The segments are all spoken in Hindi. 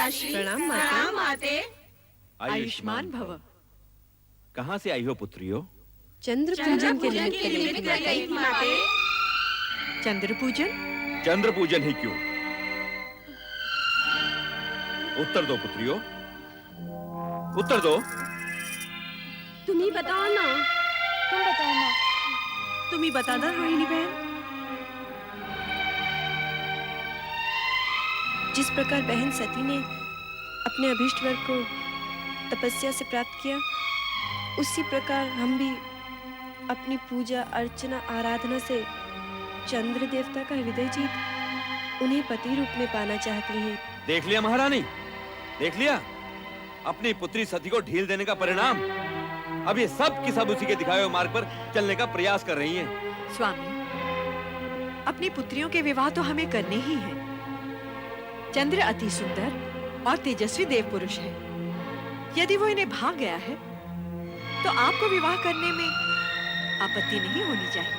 पिताश्री। प्रणाम माते। आयुष्मान भव। कहाँ से आई हो पुत्रियो? चंद्र पूजन के निमित्त गई थी माते। चंद्र पूजन? चंद्र पूजन ही क्यों? उत्तर दो पुत्रियो, उत्तर दो। तुम ही बताओ ना। तुम बताओ ना। तुम ही बता दो रोहिणी बहन। जिस प्रकार बहन सती ने अपने अभीष्ट वर को तपस्या से प्राप्त किया, उसी प्रकार हम भी अपनी पूजा अर्चना आराधना से चंद्र देवता का हृदय जीत उन्हें पति रूप में पाना चाहती हैं। देख लिया महारानी, देख लिया अपनी पुत्री सती को ढील देने का परिणाम। अब ये सब की सब उसी के दिखाए हुए मार्ग पर चलने का प्रयास कर रही हैं। स्वामी, अपनी पुत्रियों के विवाह तो हमें करने ही हैं। चंद्र अति सुंदर और तेजस्वी देव पुरुष है। यदि वो इन्हें भाग गया है तो आपको विवाह करने में आपत्ति नहीं होनी चाहिए।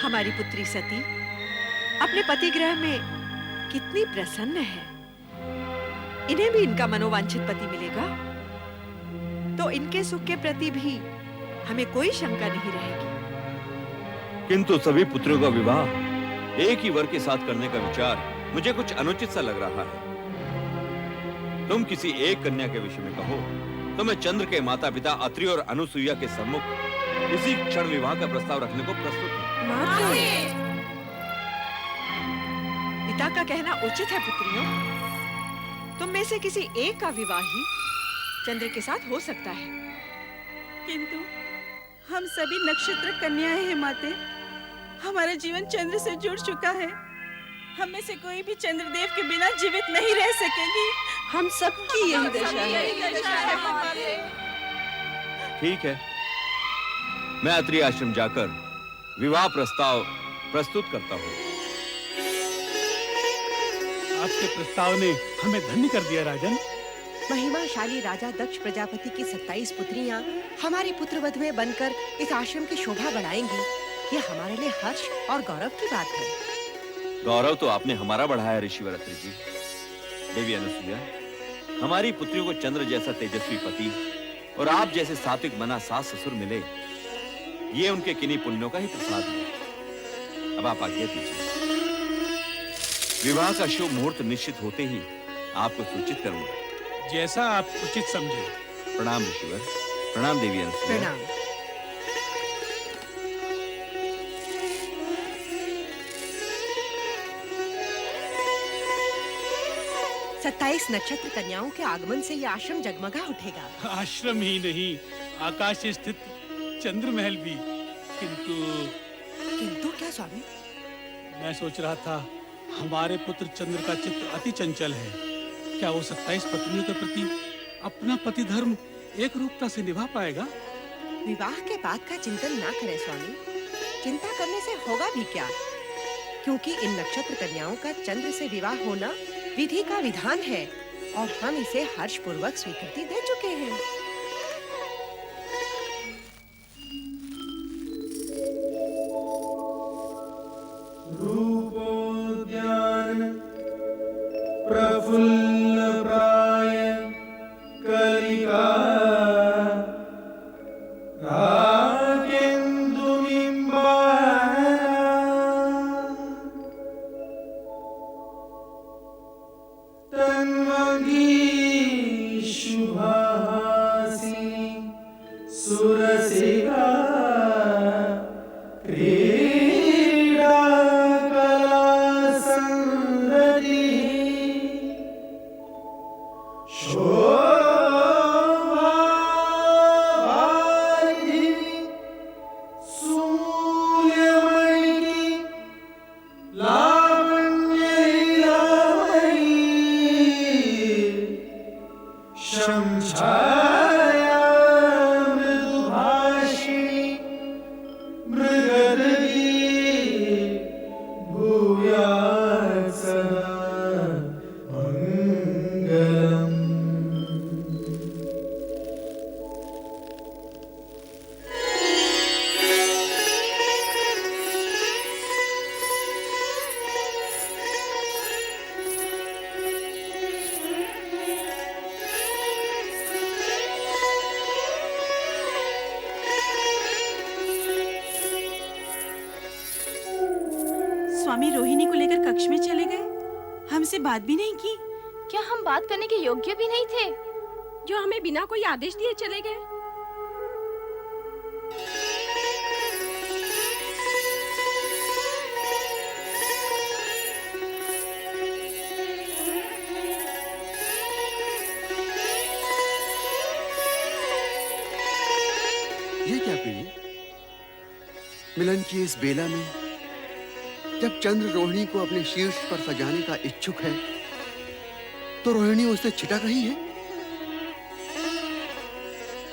हमारी पुत्री सती अपने पति गृह में कितनी प्रसन्न है। इन्हें भी इनका मनोवांछित पति मिलेगा तो इनके सुख के प्रति भी हमें कोई शंका नहीं रहेगी। किंतु सभी पुत्रियों का विवाह एक ही वर के साथ करने का विचार मुझे कुछ अनुचित सा लग रहा है। तुम किसी एक कन्या के विषय में कहो तो मैं चंद्र के माता पिता अत्रि और अनुसुईया के सम्मुख इसी क्षण विवाह का प्रस्ताव रखने को प्रस्तुत हूँ। पिता का कहना उचित है पुत्रियों। तुम में से किसी एक का विवाह ही चंद्र के साथ हो सकता है। किंतु हम सभी नक्षत्र कन्याएं हैं माते। हमारा जीवन चंद्र से जुड़ चुका है। हम में से कोई भी चंद्रदेव के बिना जीवित नहीं रह सकेगी। हम सबकी यही दशा है। ठीक है, मैं अत्रि आश्रम जाकर विवाह प्रस्ताव प्रस्तुत करता हूँ। आपके प्रस्ताव ने हमें धन्य कर दिया राजन। महिमाशाली राजा दक्ष प्रजापति की 27 पुत्रियां हमारी पुत्रवध में बनकर इस आश्रम की शोभा बढ़ाएंगी। ये हमारे लिए हर्ष और गौरव की बात है। गौरव तो आपने हमारा बढ़ाया ऋषिवर अत्रि जी। देवी अनुसुईया, हमारी पुत्रियों को चंद्र जैसा तेजस्वी पति और आप जैसे सात्विक मना सास ससुर मिले, ये उनके किन्हीं पुण्यों का ही प्रसाद है। अब आप आज्ञा दीजिए। विवाह का शुभ मुहूर्त निश्चित होते ही आपको सूचित करूंगा। जैसा आप उचित समझे। प्रणाम ऋषिवर। प्रणाम देवी अनुसुईया। प्रणाम। 27 नक्षत्र कन्याओं के आगमन से यह आश्रम जगमगा उठेगा। आश्रम ही नहीं, आकाश स्थित चंद्र महल भी। किंतु क्या स्वामी? मैं सोच रहा था, हमारे पुत्र चंद्र का चित्त अति चंचल है। क्या वो 27 पत्नियों के प्रति अपना पति धर्म एक रूपता से निभा पाएगा? विवाह के बाद का चिंतन ना करें स्वामी। चिंता करने से होगा भी क्या? क्योंकि इन नक्षत्र कन्याओं का चंद्र से विवाह होना विधि का विधान है और हम इसे हर्ष पूर्वक स्वीकृति दे चुके हैं। रूपोद्यान प्रफुल्ल प्राय कलिका सुरसिका क्रीडा कला संदति शोभा वारिधि सूर्यमणि लावण्य लीलामयी स्वामी रोहिणी को लेकर कक्ष में चले गए, हमसे बात भी नहीं की। क्या हम बात करने के योग्य भी नहीं थे? जो हमें बिना कोई आदेश दिए चले गए। ये क्या प्रिय? मिलन की इस बेला में जब चंद्र रोहिणी को अपने शीर्ष पर सजाने का इच्छुक है, तो रोहिणी उससे छिटक रही है।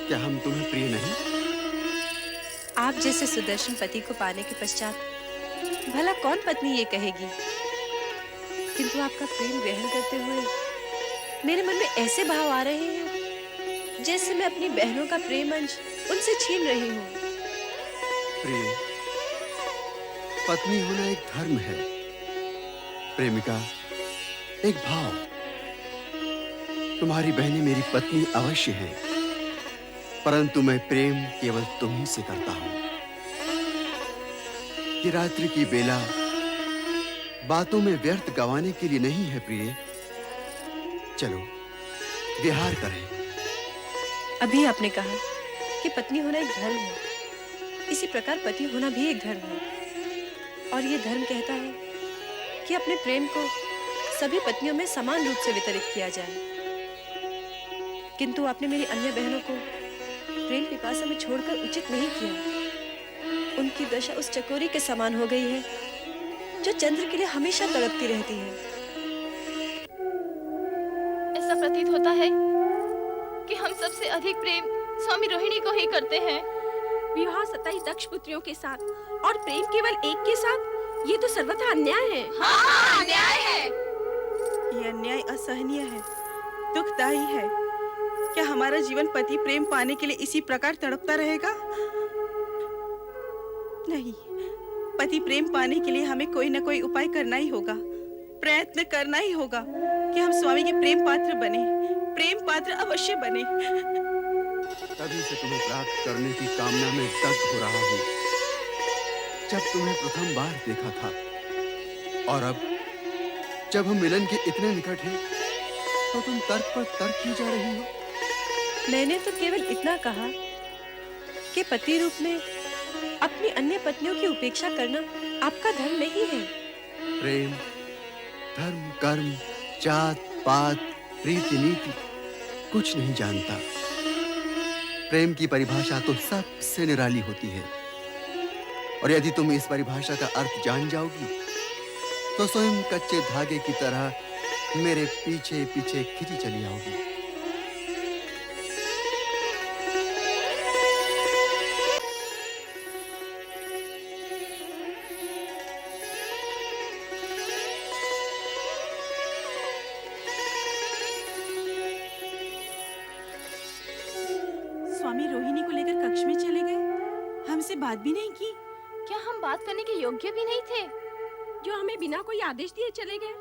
क्या हम तुम्हें प्रिय नहीं? आप जैसे सुदर्शन पति को पाने के पश्चात भला कौन पत्नी ये कहेगी? किंतु आपका प्रेम ग्रहण करते हुए मेरे मन में ऐसे भाव आ रहे हैं जैसे मैं अपनी बहनों का प्रेम अंश उनसे छीन रही हूँ। प्रिय, पत्नी होना एक धर्म है, प्रेमिका एक भाव। तुम्हारी बहनें मेरी पत्नी अवश्य हैं, परंतु मैं प्रेम केवल तुम ही से करता हूं। कि रात्रि की बेला बातों में व्यर्थ गंवाने के लिए नहीं है प्रिय। चलो विहार करें। अभी आपने कहा कि पत्नी होना एक धर्म है, इसी प्रकार पति होना भी एक धर्म है। और ये धर्म कहता है कि अपने प्रेम को सभी पत्नियों में समान रूप से वितरित किया जाए। किंतु आपने मेरी अन्य बहनों को प्रेम पिपासा में छोड़कर उचित नहीं किया। उनकी दशा उस चकोरी के समान हो गई है जो चंद्र के लिए हमेशा तड़पती रहती है। ऐसा प्रतीत होता है कि हम सबसे अधिक प्रेम स्वामी रोहिणी को ही करते हैं। विवाह 27 दक्ष पुत्रियों के साथ और प्रेम केवल एक के साथ, ये तो सर्वथा अन्याय है। हाँ, अन्याय है। ये अन्याय असहनीय है, दुखदायी है। क्या हमारा जीवन पति प्रेम पाने के लिए इसी प्रकार तड़पता रहेगा? नहीं, पति प्रेम पाने के लिए हमें कोई न कोई उपाय करना ही होगा, प्रयत्न करना ही होगा कि हम स्वामी के प्रेम पात्र बने, प्रेम पात्र अवश्य बने। तभी से तुम्हें प्राप्त करने की कामना में दग्ध हो रहा हूँ। जब तुम्हें प्रथम बार देखा था और अब जब हम मिलन के इतने निकट हैं, तो तुम तर्क पर तर्क की जा रही हो। मैंने तो केवल इतना कहा कि पति रूप में अपनी अन्य पत्नियों की उपेक्षा करना आपका धर्म नहीं है। प्रेम, धर्म, कर्म, जात, पात, रीति नीति कुछ नहीं जानता। प्रेम की परिभाषा तो सबसे निराली होती है, और यदि तुम इस परिभाषा का अर्थ जान जाओगी, तो स्वयं कच्चे धागे की तरह मेरे पीछे पीछे खिंची चली आओगी। स्वामी रोहिणी को लेकर कक्ष में चले गए, हमसे बात भी नहीं की। क्या हम बात करने के योग्य भी नहीं थे? जो हमें बिना कोई आदेश दिए चले गए।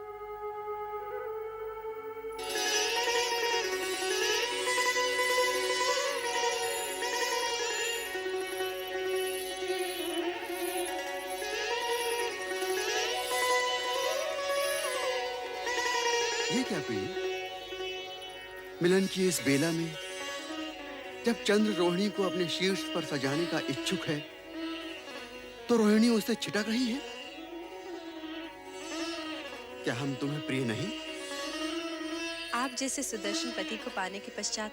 ये क्या प्रिय? मिलन की इस बेला में जब चंद्र रोहिणी को अपने शीर्ष पर सजाने का इच्छुक है, तो रोहिणी उससे छिटक रही है। क्या हम तुम्हें प्रिय नहीं? आप जैसे सुदर्शन पति को पाने के पश्चात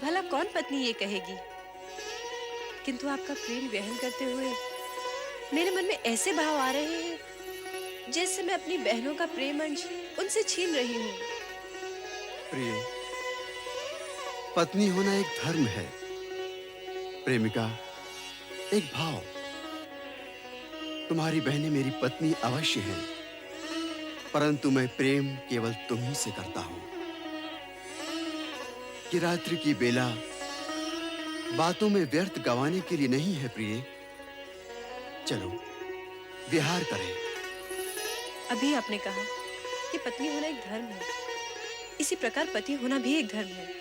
भला कौन पत्नी ये कहेगी? किंतु आपका प्रेम ग्रहण करते हुए मेरे मन में ऐसे भाव आ रहे हैं जैसे मैं अपनी बहनों का प्रेम अंश उनसे छीन रही हूँ। प्रिय, पत्नी होना एक धर्म है, प्रेमिका एक भाव। तुम्हारी बहनें मेरी पत्नी अवश्य हैं, परंतु मैं प्रेम केवल तुम ही से करता हूं। कि रात्रि की बेला बातों में व्यर्थ गंवाने के लिए नहीं है प्रिय। चलो विहार करें। अभी आपने कहा कि पत्नी होना एक धर्म है, इसी प्रकार पति होना भी एक धर्म है।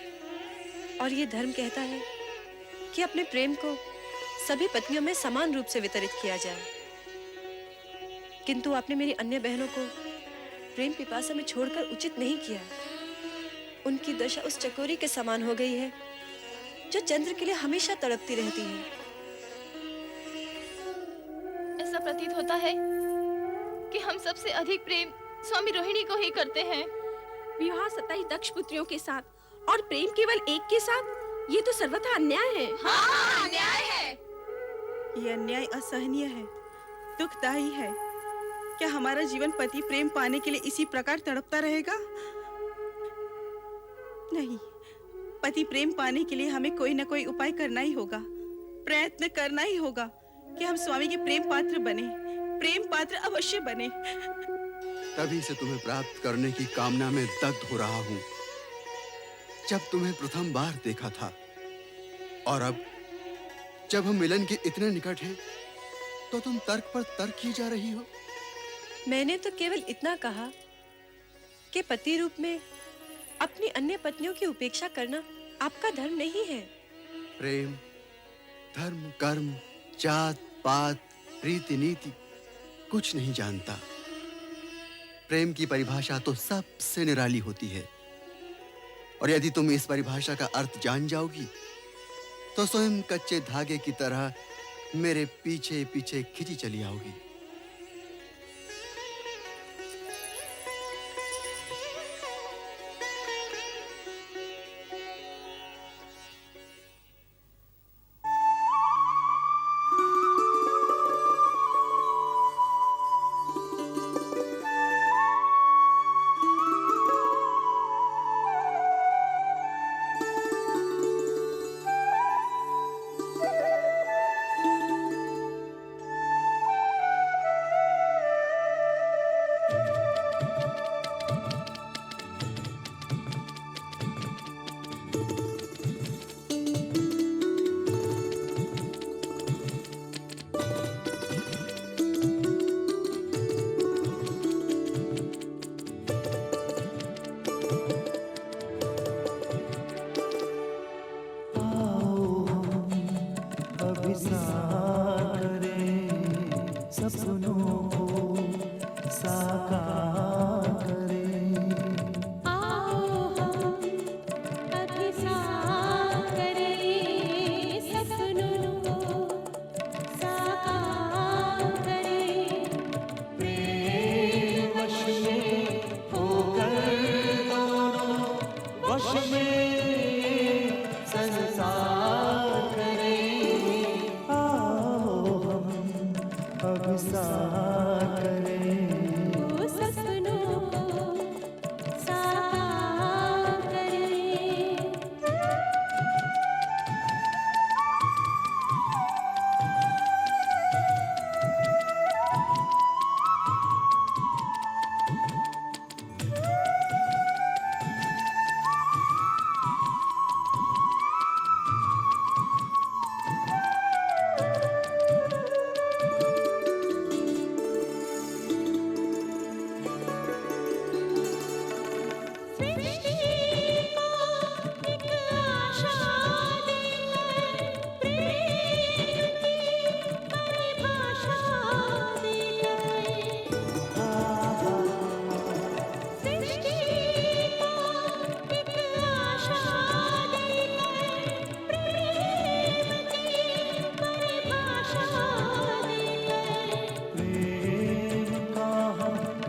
और ये धर्म कहता है कि अपने प्रेम को सभी पत्नियों में समान रूप से वितरित किया जाए। किंतु आपने मेरी अन्य बहनों को प्रेम पिपासा में छोड़कर उचित नहीं किया। उनकी दशा उस चकोरी के समान हो गई है जो चंद्र के लिए हमेशा तड़पती रहती है। ऐसा प्रतीत होता है कि हम सबसे अधिक प्रेम स्वामी रोहिणी को ही करते हैं। विवाह 27 दक्ष पुत्रियों के साथ और प्रेम केवल एक के साथ, ये तो सर्वथा अन्याय है। हाँ, अन्याय है। ये अन्याय असहनीय है, दुखदायी है। क्या हमारा जीवन पति प्रेम पाने के लिए इसी प्रकार तड़पता रहेगा? नहीं, पति प्रेम पाने के लिए हमें कोई न कोई उपाय करना ही होगा, प्रयत्न करना ही होगा कि हम स्वामी के प्रेम पात्र बने, प्रेम पात्र अवश्य बने। तभी से तुम्हें प्राप्त करने की कामना में दग्ध हो रहा हूँ। जब तुम्हें प्रथम बार देखा था और अब जब हम मिलन के इतने निकट हैं, तो तुम तर्क पर तर्क की जा रही हो। मैंने तो केवल इतना कहा कि पति रूप में अपनी अन्य पत्नियों की उपेक्षा करना आपका धर्म नहीं है। प्रेम, धर्म, कर्म, जात, पात, रीति, नीति कुछ नहीं जानता। प्रेम की परिभाषा तो सबसे निराली होती है, और यदि तुम इस परिभाषा का अर्थ जान जाओगी तो स्वयं कच्चे धागे की तरह मेरे पीछे पीछे खिंची चली आओगी।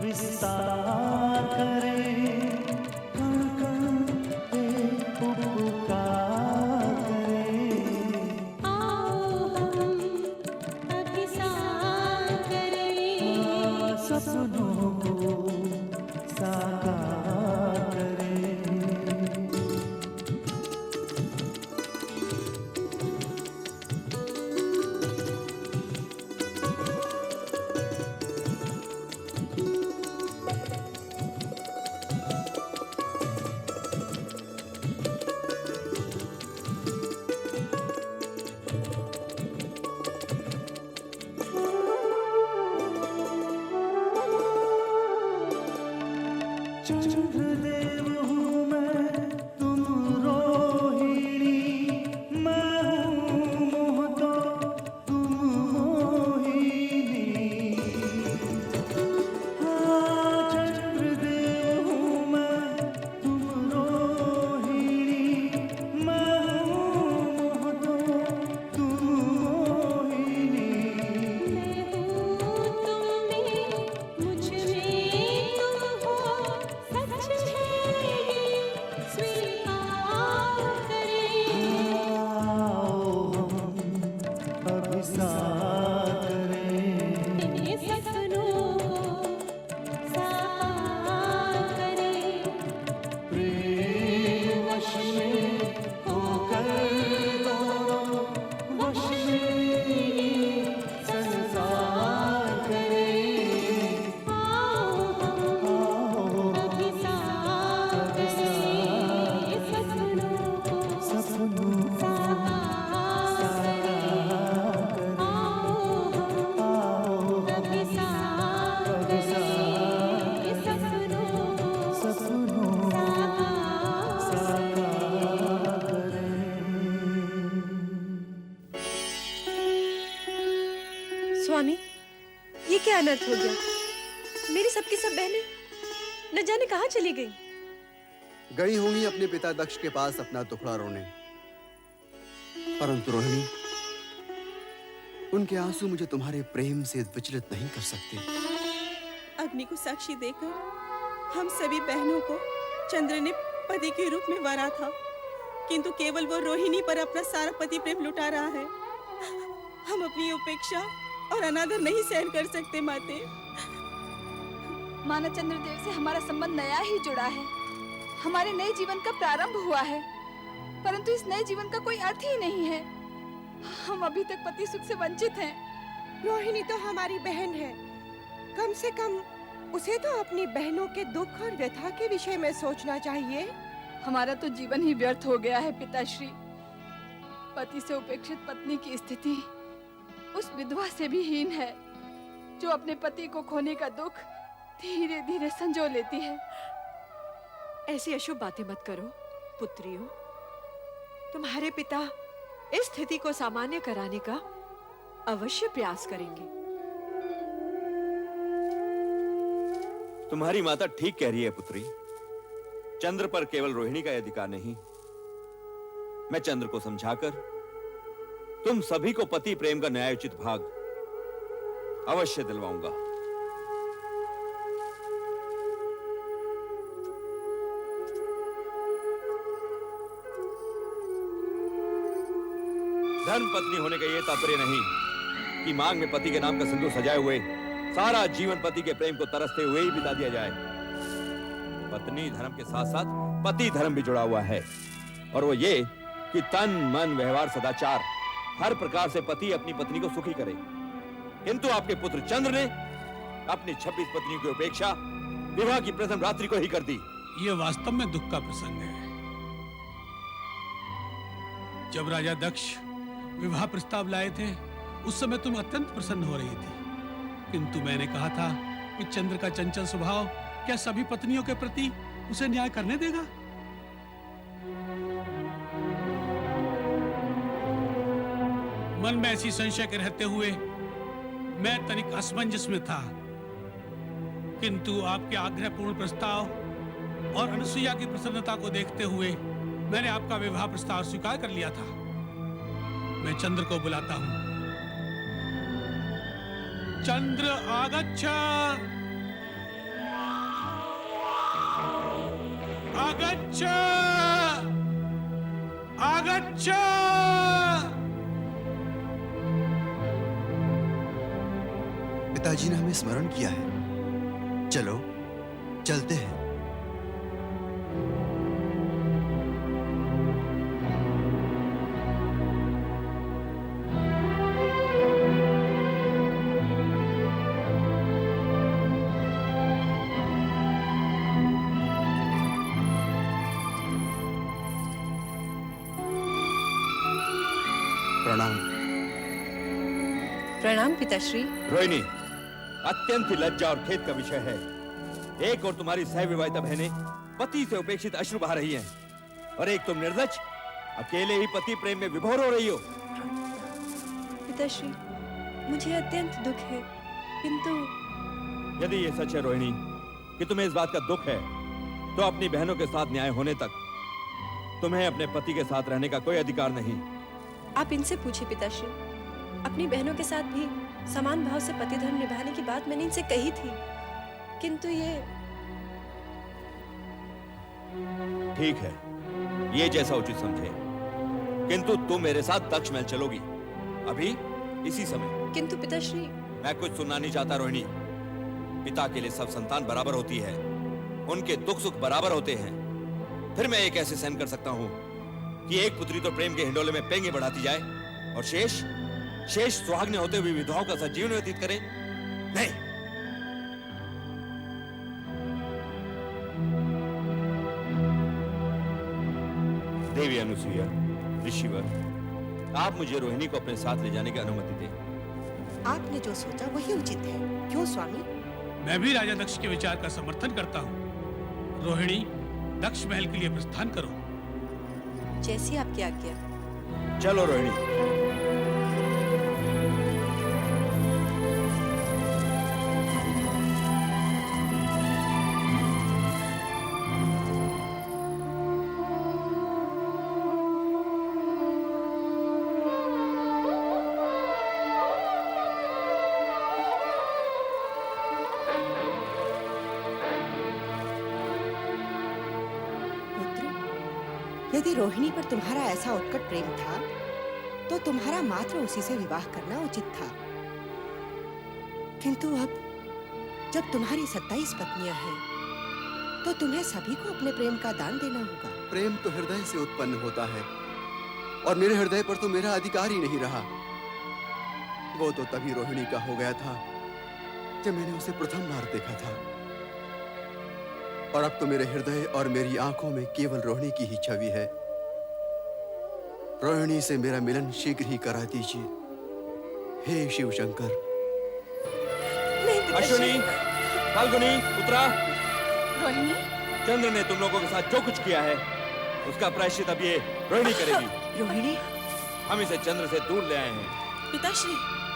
विस्तार करे कण कण अनर्थ हो गया। मेरी सबकी सब बहनें न जाने कहाँ चली गई। गई होंगी अपने पिता दक्ष के पास अपना टुकड़ा रोने। परंतु रोहिणी, उनके आंसू मुझे तुम्हारे प्रेम से विचलित नहीं कर सकते। अग्नि को साक्षी देकर हम सभी बहनों को चंद्र ने पति के रूप में वरा था, किंतु केवल वो रोहिणी पर अपना सारा पति प्रेम लुटा रहा है। हम अपनी उपेक्षा और अनादर नहीं सहन कर सकते माते। माना चंद्रदेव से हमारा संबंध नया ही जुड़ा है, हमारे नए जीवन का प्रारंभ हुआ है, परंतु इस नए जीवन का कोई अर्थ ही नहीं है। हम अभी तक पति सुख से वंचित हैं। रोहिणी तो हमारी बहन है, कम से कम उसे तो अपनी बहनों के दुख और व्यथा के विषय में सोचना चाहिए। हमारा तो जीवन ही व्यर्थ हो गया है पिताश्री। पति से उपेक्षित पत्नी की स्थिति उस विधवा से भी हीन है, जो अपने पति को खोने का दुख धीरे धीरे संजो लेती है। ऐसी अशुभ बातें मत करो पुत्रियों। तुम्हारे पिता इस स्थिति को सामान्य कराने का अवश्य प्रयास करेंगे। तुम्हारी माता ठीक कह रही है पुत्री। चंद्र पर केवल रोहिणी का अधिकार नहीं। मैं चंद्र को समझाकर तुम सभी को पति प्रेम का न्यायोचित भाग अवश्य दिलवाऊंगा। धर्म पत्नी होने का यह तात्पर्य नहीं कि मांग में पति के नाम का सिंदूर सजाए हुए सारा जीवन पति के प्रेम को तरसते हुए ही बिता दिया जाए। पत्नी धर्म के साथ साथ पति धर्म भी जुड़ा हुआ है, और वो ये कि तन मन व्यवहार सदाचार हर प्रकार से पति अपनी पत्नी को सुखी करे। किंतु आपके पुत्र चंद्र ने अपनी 26 पत्नियों की उपेक्षा विवाह की प्रथम रात्रि को ही कर दी। ये वास्तव में दुख का प्रसंग है। जब राजा दक्ष विवाह प्रस्ताव लाए थे, उस समय तुम अत्यंत प्रसन्न हो रही थी, किंतु मैंने कहा था कि चंद्र का चंचल स्वभाव क्या सभी पत्नियों के प्रति उसे न्याय करने देगा? मन में ऐसी संशय के रहते हुए मैं तनिक असमंजस में था, किंतु आपके आग्रहपूर्ण प्रस्ताव और अनुसुईया की प्रसन्नता को देखते हुए मैंने आपका विवाह प्रस्ताव स्वीकार कर लिया था। मैं चंद्र को बुलाता हूं। चंद्र आगच्छ, आगच्छ, आगच्छ। पिताजी ने हमें स्मरण किया है। चलो चलते हैं। प्रणाम। प्रणाम पिताश्री। रोहिणी, अत्यंत ही लज्जा और खेद का विषय है। एक और तुम्हारी सहविवाहिता बहनें पति से उपेक्षित अश्रु बहा रही हैं, और एक तुम निर्लज्ज अकेले ही पति प्रेम में विभोर हो रही हो। पिताश्री, मुझे अत्यंत दुख है, किंतु यदि ये सच है रोहिणी कि तुम्हें इस बात का दुख है, तो अपनी बहनों के साथ न्याय होने तक तुम्हें अपने पति के साथ रहने का कोई अधिकार नहीं। आप इनसे पूछिए पिताश्री। अपनी बहनों के साथ भी समान भाव से पति धर्म निभाने की बात मैंने इनसे कही थी, किंतु ये ठीक है, ये जैसा उचित समझे, किंतु तुम मेरे साथ दक्ष महल चलोगी अभी इसी समय। किंतु पिताश्री। मैं कुछ सुनना नहीं चाहता रोहिणी। पिता के लिए सब संतान बराबर होती है, उनके दुख सुख बराबर होते हैं। फिर मैं ये कैसे सहन कर सकता हूँ कि एक पुत्री तो प्रेम के हिंडोले में पेंगे बढ़ाती जाए और शेष सुहागने होते हुए विधवाओं का साथ जीवन व्यतीत करे? नहीं। देवी अनुसुईया, ऋषिवर, आप मुझे रोहिणी को अपने साथ ले जाने की अनुमति दें। आपने जो सोचा वही उचित है। क्यों स्वामी? मैं भी राजा दक्ष के विचार का समर्थन करता हूँ। रोहिणी, दक्ष महल के लिए प्रस्थान करो। जैसी आपकी आज्ञा। चलो रोहिणी। यदि रोहिणी पर तुम्हारा ऐसा उत्कट प्रेम था तो तुम्हारा मात्र उसी से विवाह करना उचित था। किंतु अब जब तुम्हारी 27 पत्नियां हैं तो तुम्हें सभी को अपने प्रेम का दान देना होगा। प्रेम तो हृदय से उत्पन्न होता है और मेरे हृदय पर तो मेरा अधिकार ही नहीं रहा। वो तो तभी रोहिणी का हो गया था जब मैंने उसे प्रथम बार देखा था, और अब तो मेरे हृदय और मेरी आंखों में केवल रोहिणी की ही छवि है। रोहिणी से मेरा मिलन शीघ्र ही करा दीजिए, हे शिव शंकर। अश्विनी, फाल्गुनी, उत्तरा, रोहिणी, चंद्र ने तुम लोगों के साथ जो कुछ किया है उसका प्रायश्चित अब ये रोहिणी करेगी। रोहिणी, हम इसे चंद्र से दूर ले आए हैं। पिताश्री,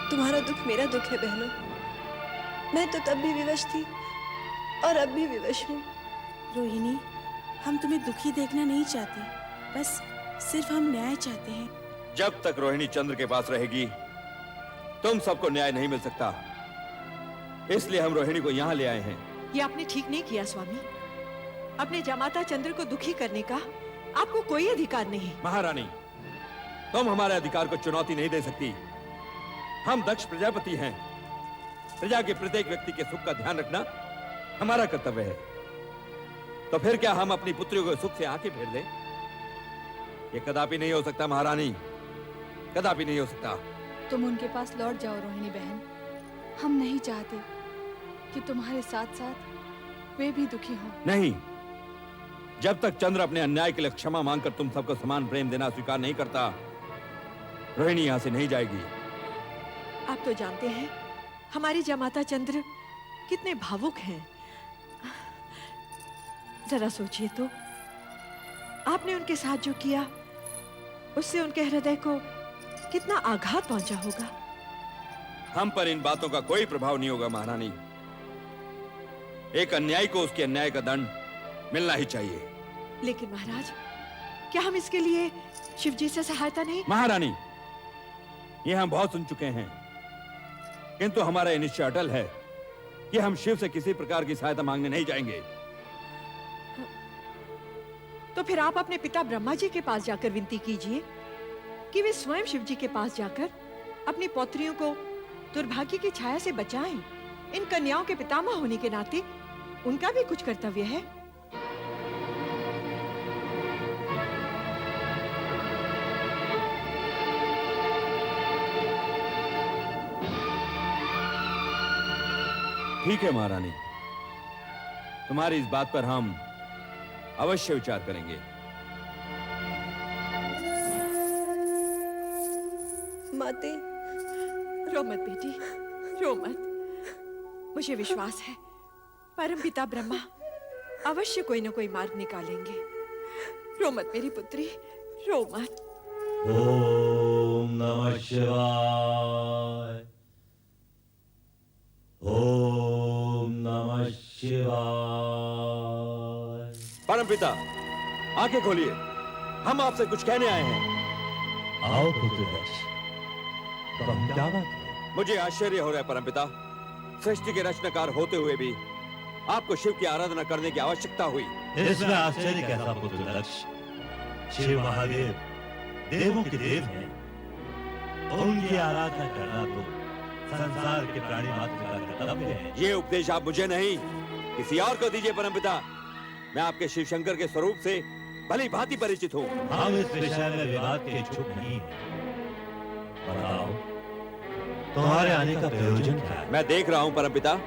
तुम्हारा दुख मेरा दुख है बहनों। मैं तो तब भी विवश थी और अब भी विवश हूँ। रोहिणी, हम तुम्हें दुखी देखना नहीं चाहते, बस सिर्फ हम न्याय चाहते हैं। जब तक रोहिणी चंद्र के पास रहेगी तुम सबको न्याय नहीं मिल सकता, इसलिए हम रोहिणी को यहाँ ले आए हैं। ये आपने ठीक नहीं किया स्वामी। अपने जमाता चंद्र को दुखी करने का आपको कोई अधिकार नहीं। महारानी, तुम हमारे अधिकार को चुनौती नहीं दे सकती। हम दक्ष प्रजापति हैं। प्रजा के प्रत्येक व्यक्ति के सुख का ध्यान रखना हमारा कर्तव्य है। तो फिर क्या हम अपनी पुत्रियों को सुख से आंखें फेर दें? ये कदापि नहीं हो सकता महारानी, कदापि नहीं हो सकता। तुम उनके पास लौट जाओ रोहिणी बहन। हम नहीं चाहते कि तुम्हारे साथ साथ वे भी दुखी हों। नहीं, जब तक चंद्र अपने अन्याय के लिए क्षमा मांगकर तुम सबको समान प्रेम देना स्वीकार नहीं करता, रोहिणी यहां से नहीं जाएगी। आप तो जानते हैं हमारे जमाता चंद्र कितने भावुक हैं। जरा सोचिए तो, आपने उनके साथ जो किया उससे उनके हृदय को कितना आघात पहुंचा होगा। हम पर इन बातों का कोई प्रभाव नहीं होगा महारानी। एक अन्यायी को उसके अन्याय का दंड मिलना ही चाहिए। लेकिन महाराज, क्या हम इसके लिए शिवजी से सहायता नहीं? महारानी, ये हम बहुत सुन चुके हैं, किंतु हमारा ये निश्चय अटल है कि हम शिव से किसी प्रकार की सहायता मांगने नहीं जाएंगे। तो फिर आप अपने पिता ब्रह्मा जी के पास जाकर विनती कीजिए कि वे स्वयं शिव जी के पास जाकर अपनी पौत्रियों को दुर्भाग्य की छाया से बचाएं। इन कन्याओं के पितामह होने के नाते उनका भी कुछ कर्तव्य है। ठीक है महारानी, तुम्हारी इस बात पर हम अवश्य विचार करेंगे। माते, रो मत बेटी, रो मत। मुझे विश्वास है परम पिता ब्रह्मा अवश्य कोई न कोई मार्ग निकालेंगे। रो मत मेरी पुत्री, रो मत। ओम नमः शिवाय। ओम नमः शिवाय। परमपिता, आंखें खोलिए, हम आपसे कुछ कहने आए हैं। आओ पुत्रदक्ष, तो हम क्या बात है? मुझे आश्चर्य हो रहा है परमपिता, सृष्टि के रचनाकार होते हुए भी आपको शिव की आराधना करने की आवश्यकता हुई। इसमें आश्चर्य कैसा पुत्रदक्ष? शिव महादेव देवों के देव हैं, उनकी आराधना करना तो संसार के प्राणी मात्र का कर्तव्य है। ये उपदेश आप मुझे नहीं किसी और को दीजिए परमपिता। मैं आपके शिव शंकर के स्वरूप से भली भांति परिचित हूँ। हम इस विषय में विवाद के इच्छुक नहीं हैं। बताओ, तुम्हारे आने का प्रयोजन क्या है? मैं देख रहा हूँ परमपिता,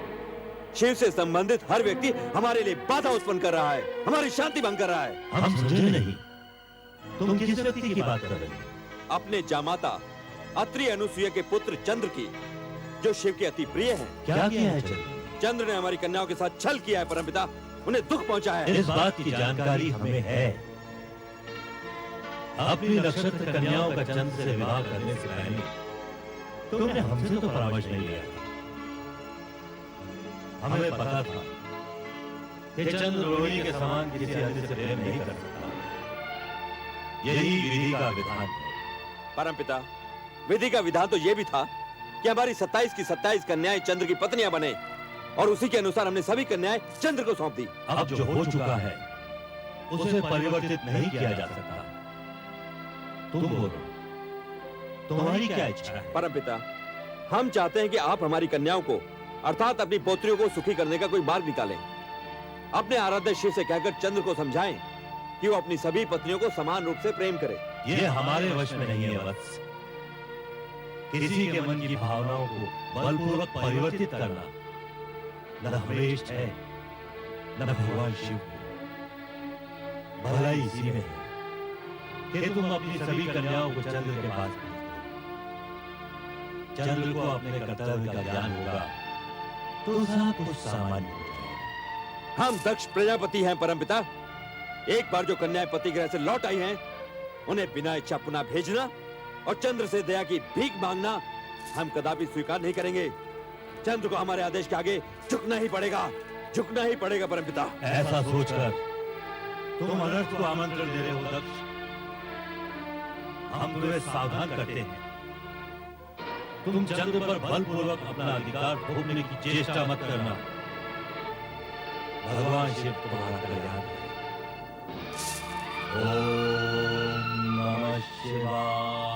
शिव से संबंधित हर व्यक्ति हमारे लिए बाधा उत्पन्न कर रहा है, हमारी शांति भंग कर रहा है। हम समझे नहीं, तुम किस व्यक्ति की बात कर रहे हो? अपने जामाता अत्रि अनुसुईया के पुत्र चंद्र की, जो शिव के अति प्रिय हैं। क्या किया है चंद्र? चंद्र ने हमारी कन्याओं के साथ छल किया है परमपिता, उन्हें दुख पहुंचा है। इस बात की जानकारी हमें है। अपनी नक्षत्र कन्याओं का चंद्र से विवाह करने से पहले तुमने हमसे तो परामर्श नहीं लिया। हमें पता था कि चंद्र रोहिणी के समान किसी अन्य से प्रेम नहीं कर सकता। यही विधि का विधान है। परमपिता, विधि का विधान तो यह भी था कि हमारी 27 की 27 कन्याएं चंद्र की पत्नियां बने, और उसी के अनुसार हमने सभी कन्याएं चंद्र को सौंप दी। अब जो हो चुका है उसे परिवर्तित नहीं किया जा सकता। तुम बोलो, तुम्हारी क्या इच्छा है? परमपिता, हम चाहते हैं कि आप हमारी कन्याओं को अर्थात अपनी पोत्रियों को सुखी करने का कोई मार्ग निकालें। अपने आराध्य शिव से कहकर चंद्र को समझाएं कि वो अपनी सभी पत्नियों को समान रूप से प्रेम करे। ये हमारे वश में नहीं है वत्स। किसी के मन की भावनाओं को बलपूर्वक परिवर्तित करना न हमेश है न भगवान शिव को। भलाई इसी में है कि तुम अपनी सभी कन्याओं को चंद्र के पास भेज दो। चंद्र को अपने कर्तव्य का ज्ञान होगा तो सब कुछ सामान्य हो जाएगा। हम दक्ष प्रजापति हैं परमपिता। एक बार जो कन्याएं पति गृह से लौट आई हैं, उन्हें बिना इच्छा पुनः भेजना और चंद्र से दया की भीख मांगना हम कदापि स्वीकार नहीं करेंगे। चंद्र को हमारे आदेश के आगे झुकना ही पड़ेगा, झुकना ही पड़ेगा परमपिता। ऐसा सोचकर तुम अनर्थ को आमंत्रण दे रहे हो दक्ष। हम तुम्हें सावधान करते हैं, तुम चंद्र पर बलपूर्वक अपना अधिकार थोपने की चेष्टा मत करना। भगवान शिव तुम्हारा कल्याण करे। ओम नमः शिवाय।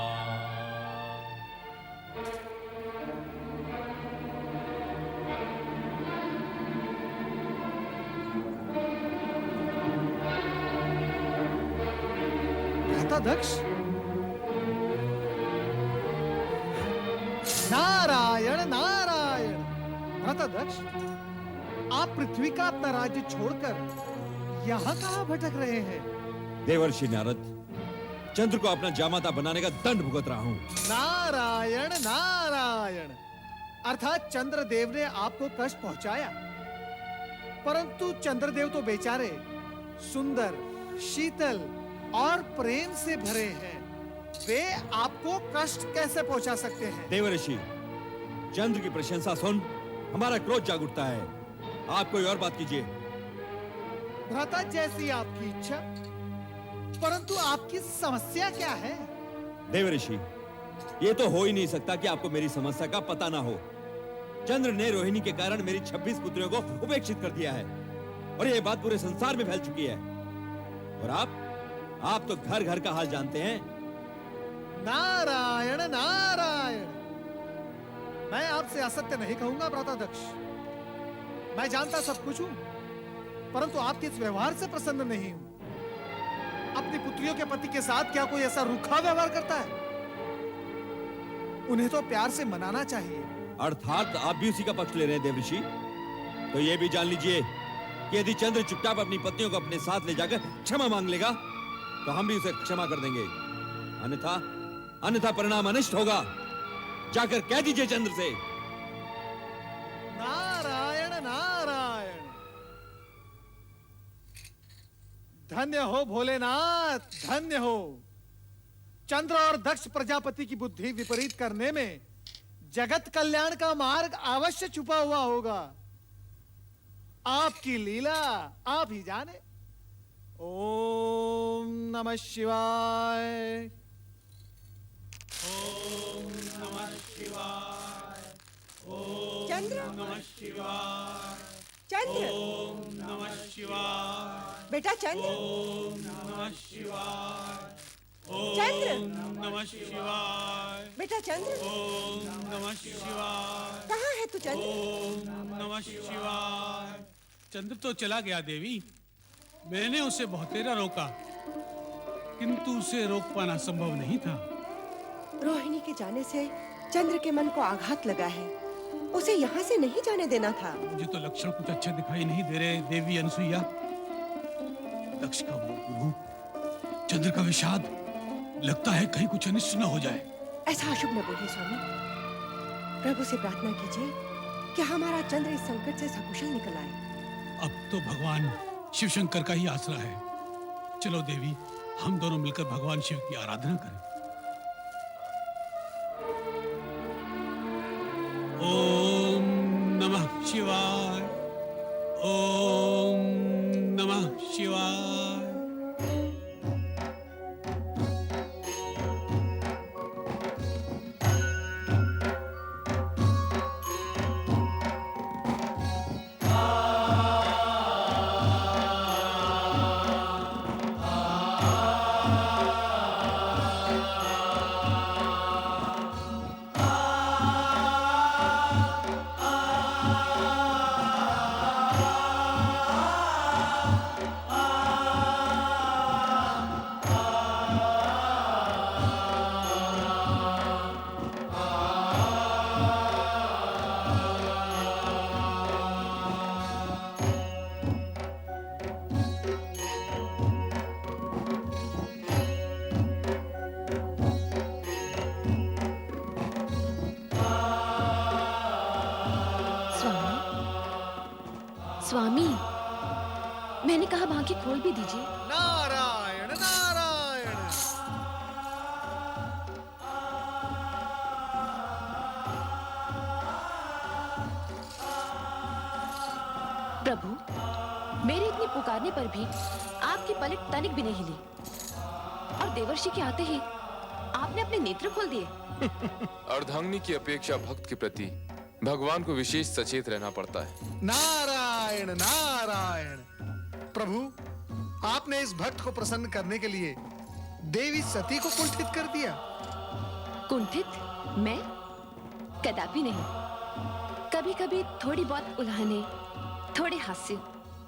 कहता दक्ष, नारायण नारायण। कहता दक्ष, आप पृथ्वी का अपना राज्य छोड़कर यहाँ कहाँ भटक रहे हैं? देवर्षि नारद, चंद्र को अपना जामाता बनाने का दंड भुगत रहा हूँ। नारायण नारायण। अर्थात चंद्रदेव ने आपको कष्ट पहुंचाया, परंतु चंद्रदेव तो बेचारे सुंदर, शीतल और प्रेम से भरे हैं। वे आपको कष्ट कैसे पहुंचा सकते हैं? देवर्षि, चंद्र की प्रशंसा सुन हमारा क्रोध जाग उठता है। आप कोई और बात कीजिए। भ्राता, जैसी आपकी इच्छा, परंतु आपकी समस्या क्या है? देवर्षि, ये तो हो ही नहीं सकता कि आपको मेरी समस्या का पता ना हो। चंद्र ने रोहिणी के कारण मेरी 26 पुत्रियों को उपेक्षित कर दिया है और ये बात पूरे संसार में फैल चुकी है। और आप तो घर घर का हाल जानते हैं। नारायण नारायण। मैं आपसे असत्य नहीं कहूंगा भ्राता दक्ष। मैं जानता सब कुछ हूं, परंतु आपके इस व्यवहार से प्रसन्न नहीं हूं। अपनी पुत्रियों के पति के साथ क्या कोई ऐसा रूखा व्यवहार करता है? उन्हें तो प्यार से मनाना चाहिए। अर्थात आप भी उसी का पक्ष ले रहे हैं देवर्षि। तो ये भी जान लीजिए कि यदि चंद्र चुपचाप अपनी पत्नियों को अपने साथ ले जाकर क्षमा मांग लेगा तो हम भी उसे क्षमा कर देंगे। अन्यथा परिणाम अनिष्ट होगा। जाकर कह दीजिए चंद्र से। नारायण नारायण। धन्य हो भोलेनाथ, धन्य हो। चंद्र और दक्ष प्रजापति की बुद्धि विपरीत करने में जगत कल्याण का मार्ग अवश्य छुपा हुआ होगा। आपकी लीला आप ही जाने। ओम नमः शिवाय। ओम नमः शिवाय। ओम चंद्र, नमः शिवाय। चंद्र, ओम नमः शिवाय। बेटा चंद्र, ओम नमः शिवाय। चंद्र, ओम नमः शिवाय। बेटा चंद्र, ओम नमः शिवाय। कहाँ है तू चंद्र? ओम नमः शिवाय। चंद्र तो चला गया देवी। मैंने उसे बहुतेरा रोका, किंतु उसे रोक पाना संभव नहीं था। रोहिणी के जाने से चंद्र के मन को आघात लगा है। उसे यहाँ से नहीं जाने देना था। मुझे तो लक्षण कुछ अच्छे दिखाई नहीं दे रहे देवी अनसुईया। दक्ष का वो रूप, चंद्र का विषाद, लगता है कहीं कुछ अनिष्ट न हो जाए। ऐसा अशुभ न बोलिए स्वामी। प्रभु से प्रार्थना कीजिए कि हमारा चंद्र इस संकट से सकुशल निकल आए। अब तो भगवान शिव शंकर का ही आसरा है। चलो देवी, हम दोनों मिलकर भगवान शिव की आराधना करें। ओम नमः शिवाय। ओम नमः शिवाय। स्वामी, मैंने कहा बाकी खोल भी दीजिए। नारायण नारायण। प्रभु, मेरे इतने पुकारने पर भी आपकी पलक तनिक भी नहीं हिली, और देवर्षि के आते ही आपने अपने नेत्र खोल दिए। अर्धांगिनी की अपेक्षा भक्त के प्रति भगवान को विशेष सचेत रहना पड़ता है। नारायण नारायण। प्रभु, आपने इस भक्त को प्रसन्न करने के लिए देवी सती को कुंठित कर दिया। कुंठित? मैं? कदापि नहीं। कभी कभी थोड़ी बहुत उल्हाने, थोड़े हास्य,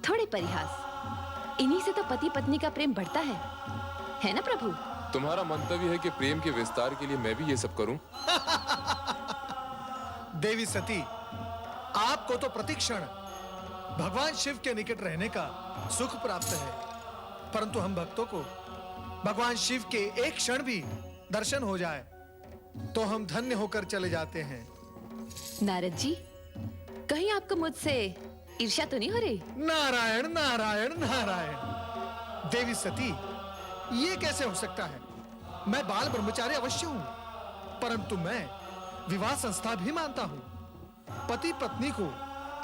थोड़े परिहास, इन्हीं से तो पति पत्नी का प्रेम बढ़ता है ना प्रभु? तुम्हारा मंतव्य है कि प्रेम के विस्तार के लिए मैं भी ये सब करूं? देवी सती, आपको तो प्रतिक्षण भगवान शिव के निकट रहने का सुख प्राप्त है, परंतु हम भक्तों को भगवान शिव के एक क्षण भी दर्शन हो जाए तो हम धन्य होकर चले जाते हैं। नारद जी, कहीं आपको मुझसे ईर्ष्या तो नहीं हो रही? नारायण नारायण नारायण। देवी सती, ये कैसे हो सकता है? मैं बाल ब्रह्मचारी अवश्य हूं, परंतु मैं विवाह संस्था भी मानता हूं। पति पत्नी को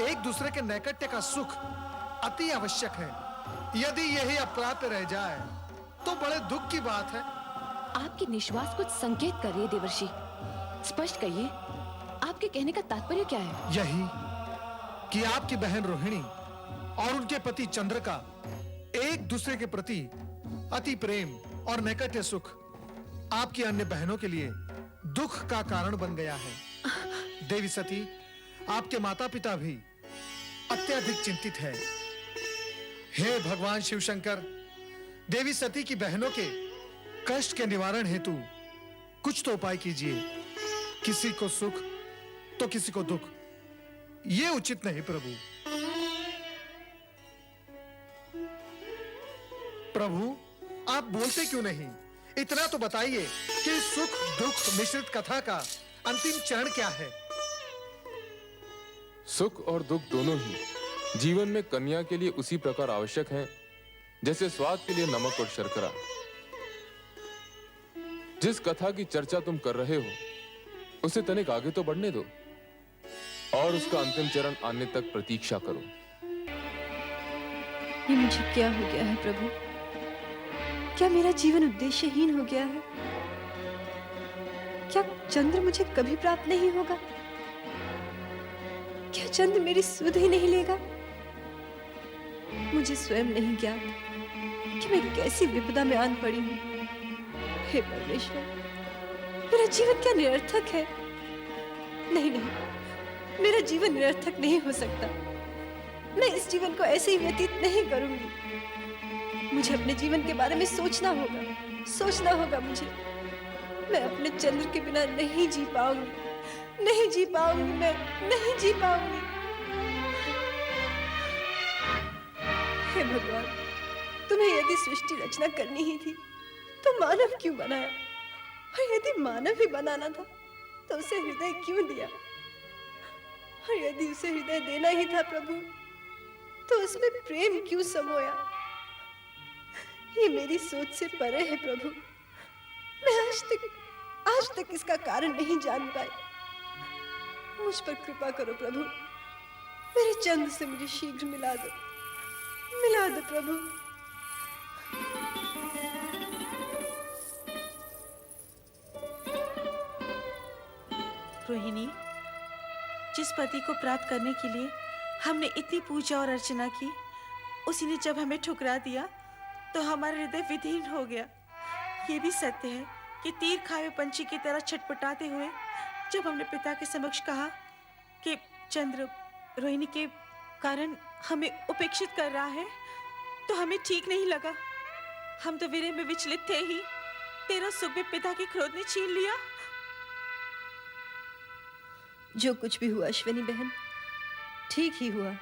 एक दूसरे के नैकट्य का सुख अति आवश्यक है। यदि यही अप्राप्त रह जाए तो बड़े दुख की बात है। आपकी निश्वास कुछ संकेत कर रही है देवर्षि। स्पष्ट कहिए, आपके कहने का तात्पर्य क्या है? यही कि आपकी बहन रोहिणी और उनके पति चंद्र का एक दूसरे के प्रति अति प्रेम और नैकट्य सुख आपकी अन्य बहनों के लिए दुख का कारण बन गया है। देवी सती, आपके माता पिता भी अत्यधिक चिंतित है। हे भगवान शिव शंकर, देवी सती की बहनों के कष्ट के निवारण हेतु कुछ तो उपाय कीजिए। किसी को सुख तो किसी को दुख, ये उचित नहीं प्रभु। प्रभु, आप बोलते क्यों नहीं? इतना तो बताइए कि सुख दुख मिश्रित कथा का अंतिम चरण क्या है? सुख और दुख दोनों ही जीवन में कन्या के लिए उसी प्रकार आवश्यक हैं जैसे स्वाद के लिए नमक और शर्करा। जिस कथा की चर्चा तुम कर रहे हो उसे तनिक आगे तो बढ़ने दो और उसका अंतिम चरण आने तक प्रतीक्षा करो। ये मुझे क्या हो गया है प्रभु? क्या मेरा जीवन उद्देश्यहीन हो गया है? क्या चंद्र मुझे कभी प्राप्त नहीं होगा? क्या चंद्र मेरी सुध ही नहीं लेगा? मुझे स्वयं नहीं ज्ञात कि मैं कैसी विपदा में आन पड़ी हूं। हे परमेश्वर, मेरा जीवन क्या निरर्थक है? नहीं नहीं, मेरा जीवन निरर्थक नहीं हो सकता। मैं इस जीवन को ऐसे ही व्यतीत नहीं करूंगी। मुझे अपने जीवन के बारे में सोचना होगा मुझे। मैं अपने चंद्र के बिना नहीं जी पाऊंगी, नहीं जी पाऊंगी, मैं नहीं जी पाऊंगी। हे भगवान, तुम्हें यदि सृष्टि रचना करनी ही थी तो मानव क्यों बनाया? और यदि मानव ही बनाना था तो उसे हृदय क्यों दिया? और यदि उसे हृदय देना ही था प्रभु, तो उसमें प्रेम क्यों समोया? ये मेरी सोच से परे है प्रभु। मैं आज तक इसका कारण नहीं जान पाई। मुझ पर कृपा करो प्रभु। मेरे चंद्र से मुझे शीघ्र मिला दो प्रभु। रोहिणी, जिस पति को प्राप्त करने के लिए हमने इतनी पूजा और अर्चना की, उसी ने जब हमें ठुकरा दिया तो हमारा हृदय विदीर्ण हो गया। ये भी सत्य है कि तीर खाए हुए पंछी की तरह छटपटाते हुए जब हमने पिता के समक्ष कहा कि चंद्र रोहिणी के कारण हमें उपेक्षित कर रहा है, तो हमें ठीक नहीं लगा। हम तो विरह में विचलित थे ही, तेरा सुख भी पिता की क्रोध ने छीन लिया। जो कुछ भी हुआ अश्विनी बहन, ठीक ही हुआ।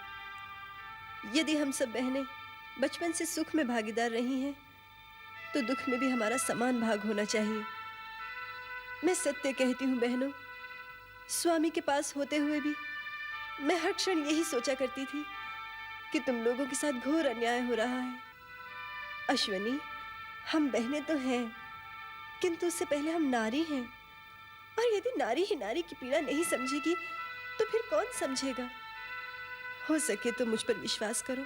यदि हम सब बहनें बचपन से सुख में भागीदार रही हैं, तो दुख में भी हमारा समान भाग होना चाहिए। मैं सत्य कहती हूँ बहनों, स्वामी के पास होते हुए भी मैं हर क्षण यही सोचा करती थी कि तुम लोगों के साथ घोर अन्याय हो रहा है। अश्वनी, हम बहनें तो हैं, किंतु उससे पहले हम नारी हैं, और यदि नारी ही नारी की पीड़ा नहीं समझेगी तो फिर कौन समझेगा? हो सके तो मुझ पर विश्वास करो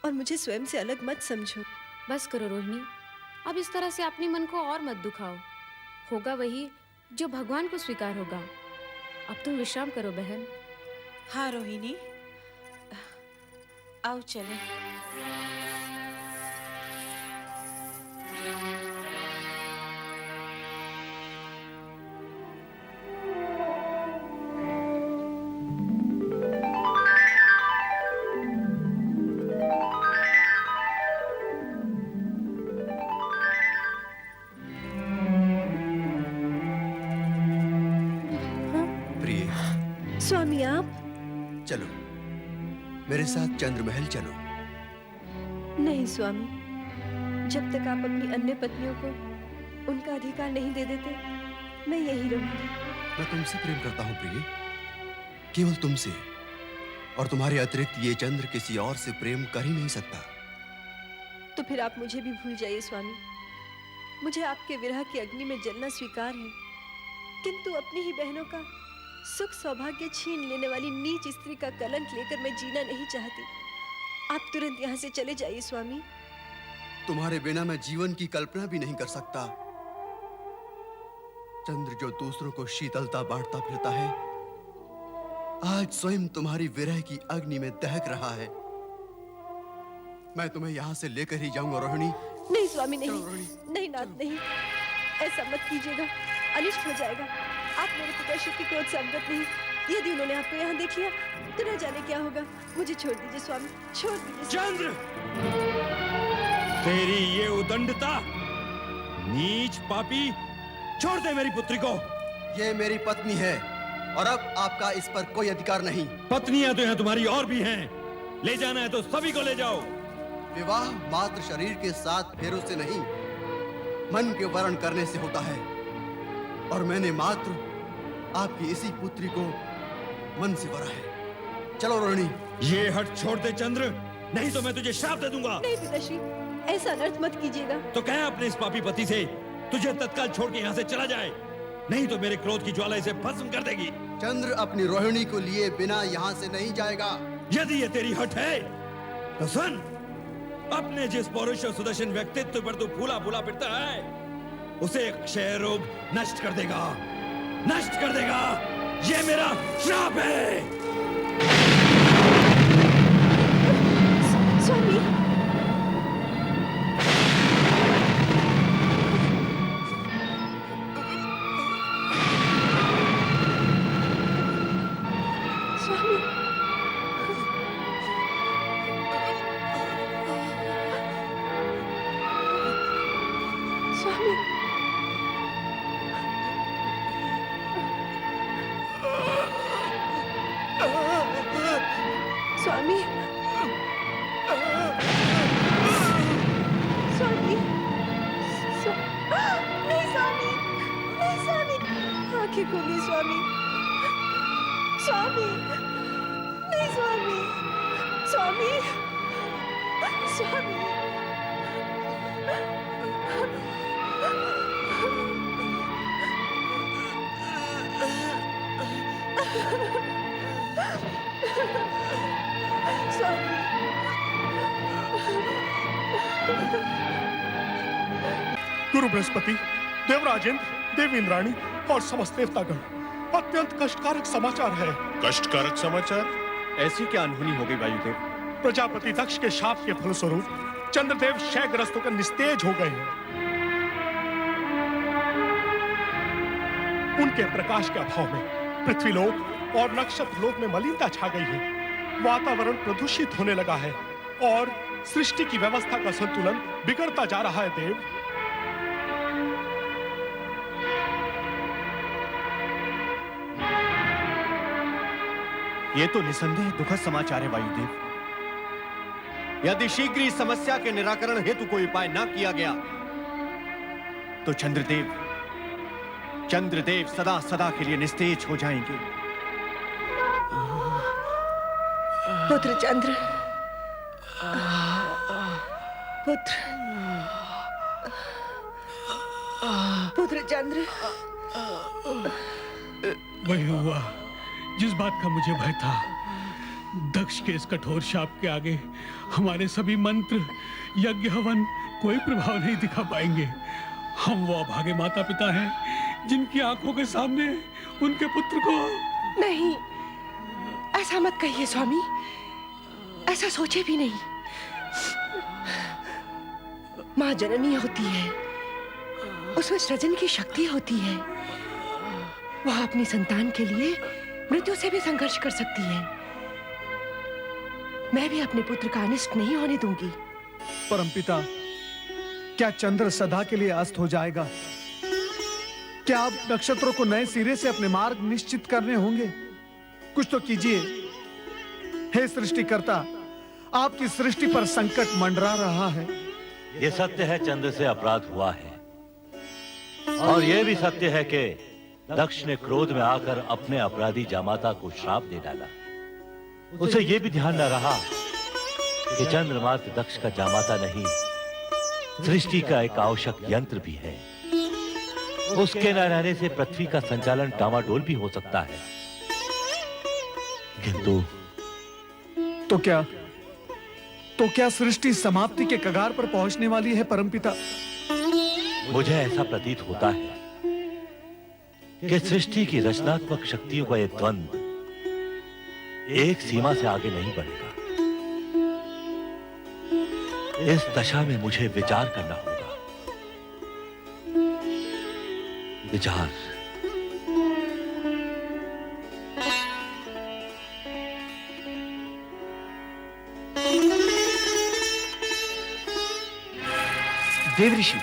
और मुझे स्वयं से अलग मत समझो। बस करो रोहिणी, अब इस तरह से अपने मन को और मत दुखाओ। होगा वही जो भगवान को स्वीकार होगा। अब तुम विश्राम करो बहन। हाँ रोहिणी, आओ चले। प्रिय, स्वामी आप? चलो मेरे साथ चंद्र महल चलो। नहीं स्वामी, जब तक आप अपनी अन्य पत्नियों को उनका अधिकार नहीं दे देते, मैं यही रहूंगी। मैं तुमसे प्रेम करता हूँ प्रिय, केवल तुमसे, और तुम्हारे अतिरिक्त ये चंद्र किसी और से प्रेम कर ही नहीं सकता। तो फिर आप मुझे भी भूल जाइए स्वामी। मुझे आपके विरह की अग्नि में जलना स्वीकार है, किंतु अपनी ही बहनों का सुख सौभाग्य छीन लेने वाली नीच स्त्री का कलंक लेकर मैं जीना नहीं चाहती। आप तुरंत यहाँ से चले जाइए स्वामी। तुम्हारे बिना मैं जीवन की कल्पना भी नहीं कर सकता। चंद्र जो दूसरों को शीतलता बांटता फिरता है, आज स्वयं तुम्हारी विरह की अग्नि में दहक रहा है। मैं तुम्हें यहाँ से लेकर ही जाऊंगा रोहिणी। नहीं स्वामी, नहीं, नहीं नाथ, नहीं, ऐसा मत कीजिएगा, अनिष्ट हो जाएगा। आप मेरे पिताश्री के क्रोध से अवगत नहीं। यदि उन्होंने आपको यहाँ देख लिया तो न जाने क्या होगा। मुझे छोड़ दीजिए स्वामी, छोड़ दीजिए। चंद्र, तेरी ये उदंडता, नीच पापी, छोड़ दे मेरी पुत्री को। ये मेरी पत्नी है और अब आपका इस पर कोई अधिकार नहीं। पत्नियां तो यहाँ तुम्हारी और भी हैं, ले जाना है तो सभी को ले जाओ। विवाह मात्र शरीर के साथ फेरों से नहीं, मन के वर्ण करने से होता है, और मैंने मात्र आपकी इसी पुत्री को मन से वरा है। चलो रोहिणी। ये हट छोड़ दे चंद्र, नहीं तो मैं तुझे श्राप दे दूंगा। नहीं पिताश्री, ऐसा अनर्थ मत कीजिएगा। तो कह अपने इस पापी पति से तुझे तत्काल छोड़ के यहाँ से चला जाए, नहीं तो मेरे क्रोध की ज्वाला इसे भस्म कर देगी। चंद्र अपनी रोहिणी को लिए बिना यहाँ से नहीं जाएगा। यदि ये तेरी हट है तो सुन, अपने जिस पौरुष और सुदर्शन व्यक्तित्व पर तू फूला फूला फिरता है, उसे क्षय रोग नष्ट कर देगा, नष्ट कर देगा। ये मेरा श्राप है। स्वामी, स्वामी, स्वामी, स्वामी, स्वामी, नहीं स्वामी, नहीं स्वामी, आंखें खोलिए स्वामी, स्वामी, नहीं स्वामी, स्वामी, स्वामी, गुरु बृहस्पति, देवराजेंद्र, देवी इंद्राणी और समस्त देवतागण, अत्यंत कष्टकारक समाचार है। कष्टकारक समाचार? ऐसी क्या अनहोनी हो गई वायुदेव? प्रजापति दक्ष के शाप के फलस्वरूप चंद्रदेव क्षयग्रस्त होकर निस्तेज हो गए हैं। उनके प्रकाश के अभाव में पृथ्वीलोक और नक्षत्र लोक में मलिनता छा गई है, वातावरण प्रदूषित होने लगा है और सृष्टि की व्यवस्था का संतुलन बिगड़ता जा रहा है देव। ये तो निसंदेह दुखद समाचार है वायुदेव। यदि शीघ्र इस समस्या के निराकरण हेतु कोई उपाय न किया गया तो चंद्रदेव सदा सदा के लिए निस्तेज हो जाएंगे। पुत्र चंद्र, पुत्र चंद्र, वही हुआ जिस बात का मुझे भय था। दक्ष के इस कठोर शाप के आगे हमारे सभी मंत्र, यज्ञ, हवन कोई प्रभाव नहीं दिखा पाएंगे। हम वो अभागे माता पिता हैं जिनकी आंखों के सामने उनके पुत्र को। नहीं, ऐसा मत कहिए स्वामी, ऐसा सोचे भी नहीं। माँ जननी होती है, उसमें सृजन की शक्ति होती है। वह अपनी संतान के लिए मृत्यु से भी संघर्ष कर सकती है। मैं भी अपने पुत्र का अनिष्ट नहीं होने दूंगी। परमपिता, क्या चंद्र सदा के लिए अस्त हो जाएगा? क्या आप नक्षत्रों को नए सिरे से अपने मार्ग निश्चित करने होंगे? कुछ तो कीजिए। हे सृष्टिकर्ता, आपकी सृष्टि पर संकट मंडरा रहा है। ये सत्य है, चंद्र से अपराध हुआ है, और यह भी सत्य है कि दक्ष ने क्रोध में आकर अपने अपराधी जामाता को श्राप दे डाला। उसे यह भी ध्यान न रहा कि चंद्र मात्र दक्ष का जामाता नहीं, सृष्टि का एक आवश्यक यंत्र भी है। उसके न रहने से पृथ्वी का संचालन डामाडोल भी हो सकता है। किंतु तो क्या सृष्टि समाप्ति के कगार पर पहुंचने वाली है परमपिता? मुझे ऐसा प्रतीत होता है कि सृष्टि की रचनात्मक शक्तियों का यह द्वंद्व एक सीमा से आगे नहीं बढ़ेगा। इस दशा में मुझे विचार करना होगा। विचार। देव ऋषि,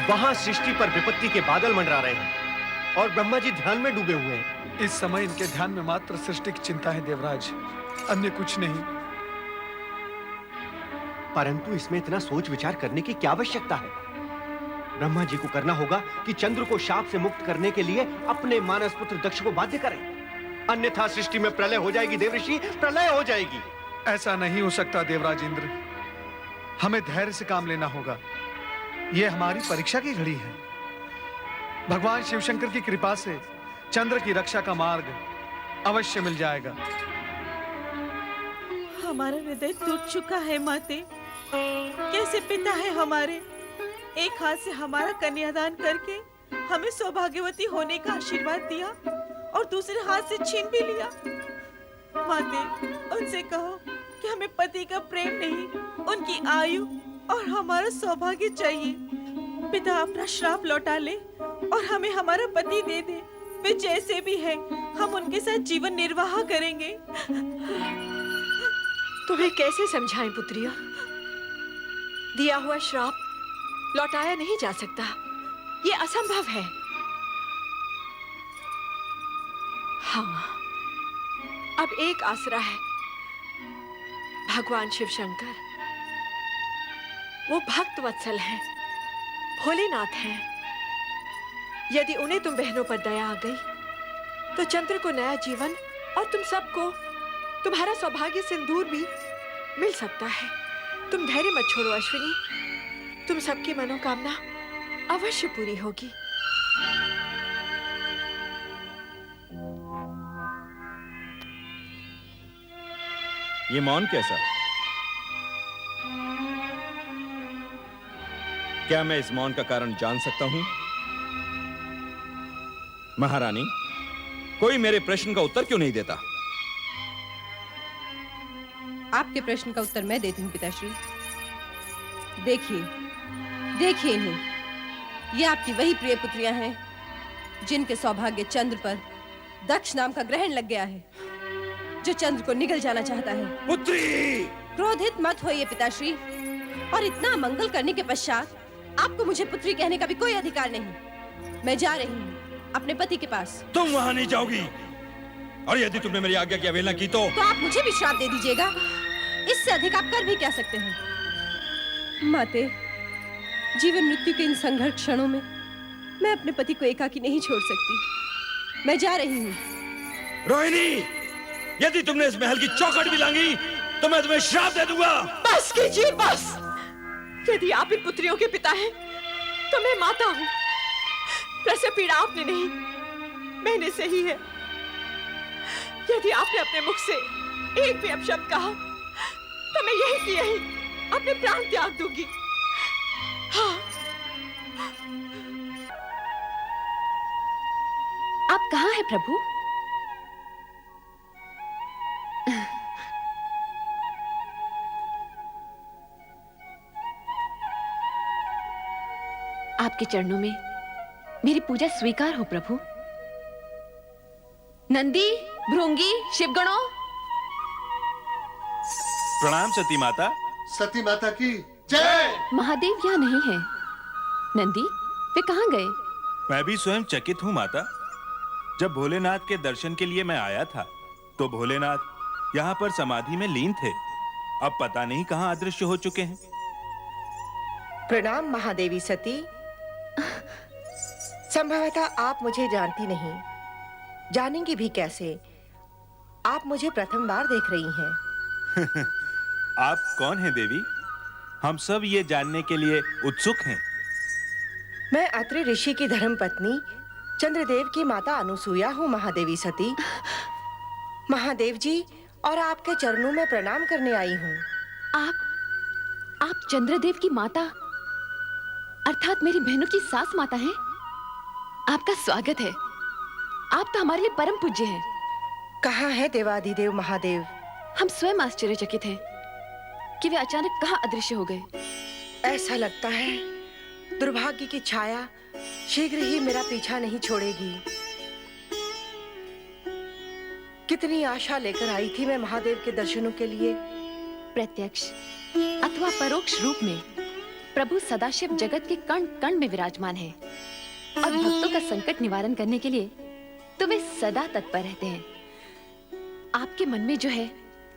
वहां सृष्टि पर विपत्ति के बादल मंडरा रहे हैं और ब्रह्मा जी ध्यान में डूबे हुए हैं। इस समय इनके ध्यान में मात्र सृष्टि की चिंता है देवराज, अन्य कुछ नहीं। परंतु इसमें इतना सोच विचार करने की क्या आवश्यकता है? ब्रह्मा जी को करना होगा कि चंद्र को शाप से मुक्त करने के लिए अपने मानस पुत्र दक्ष को बाध्य करें, अन्यथा सृष्टि में प्रलय हो जाएगी। देव ऋषि, प्रलय हो जाएगी। ऐसा नहीं हो सकता देवराज इंद्र, हमें धैर्य से काम लेना होगा। यह हमारी परीक्षा की घड़ी है। भगवान शिवशंकर की कृपा से चंद्र की रक्षा का मार्ग अवश्य मिल जाएगा। हमारा हृदय टूट चुका है माते। कैसे पिता है हमारे, एक हाथ से हमारा कन्यादान करके हमें सौभाग्यवती होने का आशीर्वाद दिया और दूसरे हाथ से छीन भी लिया। माते, उनसे कहो कि हमें पति का प्रेम नहीं, उनकी आयु और हमारा सौभाग्य चाहिए। पिता अपना श्राप लौटा ले और हमें हमारा पति दे दे। वे जैसे भी हैं, हम उनके साथ जीवन निर्वाह करेंगे। तुम्हें कैसे समझाएं पुत्रियों? दिया हुआ श्राप लौटाया नहीं जा सकता, ये असंभव है। हाँ, अब एक आसरा है, भगवान शिव शंकर। वो भक्त वत्सल हैं, भोलेनाथ हैं। यदि उन्हें तुम बहनों पर दया आ गई तो चंद्र को नया जीवन और तुम सबको तुम्हारा सौभाग्य सिंदूर भी मिल सकता है। तुम धैर्य मत छोड़ो अश्विनी, तुम सबकी मनोकामना अवश्य पूरी होगी। ये मौन कैसा? क्या मैं इस मौन का कारण जान सकता हूं? महारानी, कोई मेरे प्रश्न का उत्तर क्यों नहीं देता? आपके प्रश्न का उत्तर मैं देती हूँ पिताश्री। देखिए इन्हें, ये आपकी वही प्रिय पुत्रियां हैं जिनके सौभाग्य चंद्र पर दक्ष नाम का ग्रहण लग गया है, जो चंद्र को निगल जाना चाहता है। पुत्री! क्रोधित मत होइए पिताश्री, और इतना मंगल करने के पश्चात आपको मुझे पुत्री कहने का भी कोई अधिकार नहीं। मैं जा रही हूँ अपने पति के पास। तुम वहां नहीं जाओगी, और यदि तुमने मेरी आज्ञा की अवहेलना की तो आप मुझे भी श्राप दे दीजिएगा। इससे अधिक आप कर भी क्या सकते हैं? माते, जीवन मृत्यु के इन संघर्ष क्षणों में मैं अपने पति को एकाकी नहीं छोड़ सकती। मैं जा रही हूँ। रोहिणी, यदि तुमने इस महल की चौखट भी लांगी तो मैं तुम्हें श्राप दे दूंगा। बस कीजिए, बस। यदि आप इन पुत्रियों के पिता हैं, तो मैं माता हूं। प्रसव पीड़ा आपने नहीं, मैंने से ही है। यदि आपने अपने मुख से एक भी अपशब्द कहा, तो मैं यही की यही अपने प्राण त्याग दूंगी। हाँ। आप कहाँ हैं प्रभु? आपके चरणों में मेरी पूजा स्वीकार हो प्रभु। नंदी, भृंगी, शिवगणों, प्रणाम सती माता। सती माता की जय। महादेव यहाँ नहीं है। नंदी, वे कहाँ गए? मैं भी स्वयं चकित हूँ माता। जब भोलेनाथ के दर्शन के लिए मैं आया था, तो भोलेनाथ यहाँ पर समाधि में लीन थे। अब पता नहीं कहाँ अदृश्य हो चुके हैं। प्रणाम महादेवी सती। संभवतः आप मुझे जानती नहीं, जानेंगी भी कैसे? आप मुझे प्रथम बार देख रही हैं। आप कौन हैं देवी? हम सब ये जानने के लिए उत्सुक हैं। मैं अत्रि ऋषि की धर्मपत्नी चंद्रदेव की माता अनुसुईया हूँ महादेवी सती। महादेव जी और आपके चरणों में प्रणाम करने आई हूँ। आप चंद्रदेव की माता अर्थात मेरी बहनों की सास माता हैं? आपका स्वागत है। आप तो हमारे लिए परम पूज्य हैं। कहाँ है देवाधिदेव महादेव? हम स्वयं आश्चर्यचकित हैं कि वे अचानक कहाँ अदृश्य हो गए। ऐसा लगता है दुर्भाग्य की छाया शीघ्र ही मेरा पीछा नहीं छोड़ेगी। कितनी आशा लेकर आई थी मैं महादेव के दर्शनों के लिए। प्रत्यक्ष अथवा परोक्ष रूप में प्रभु सदाशिव जगत के कण कण में विराजमान है और भक्तों का संकट निवारण करने के लिए तो वे सदा तत्पर रहते हैं। आपके मन में जो है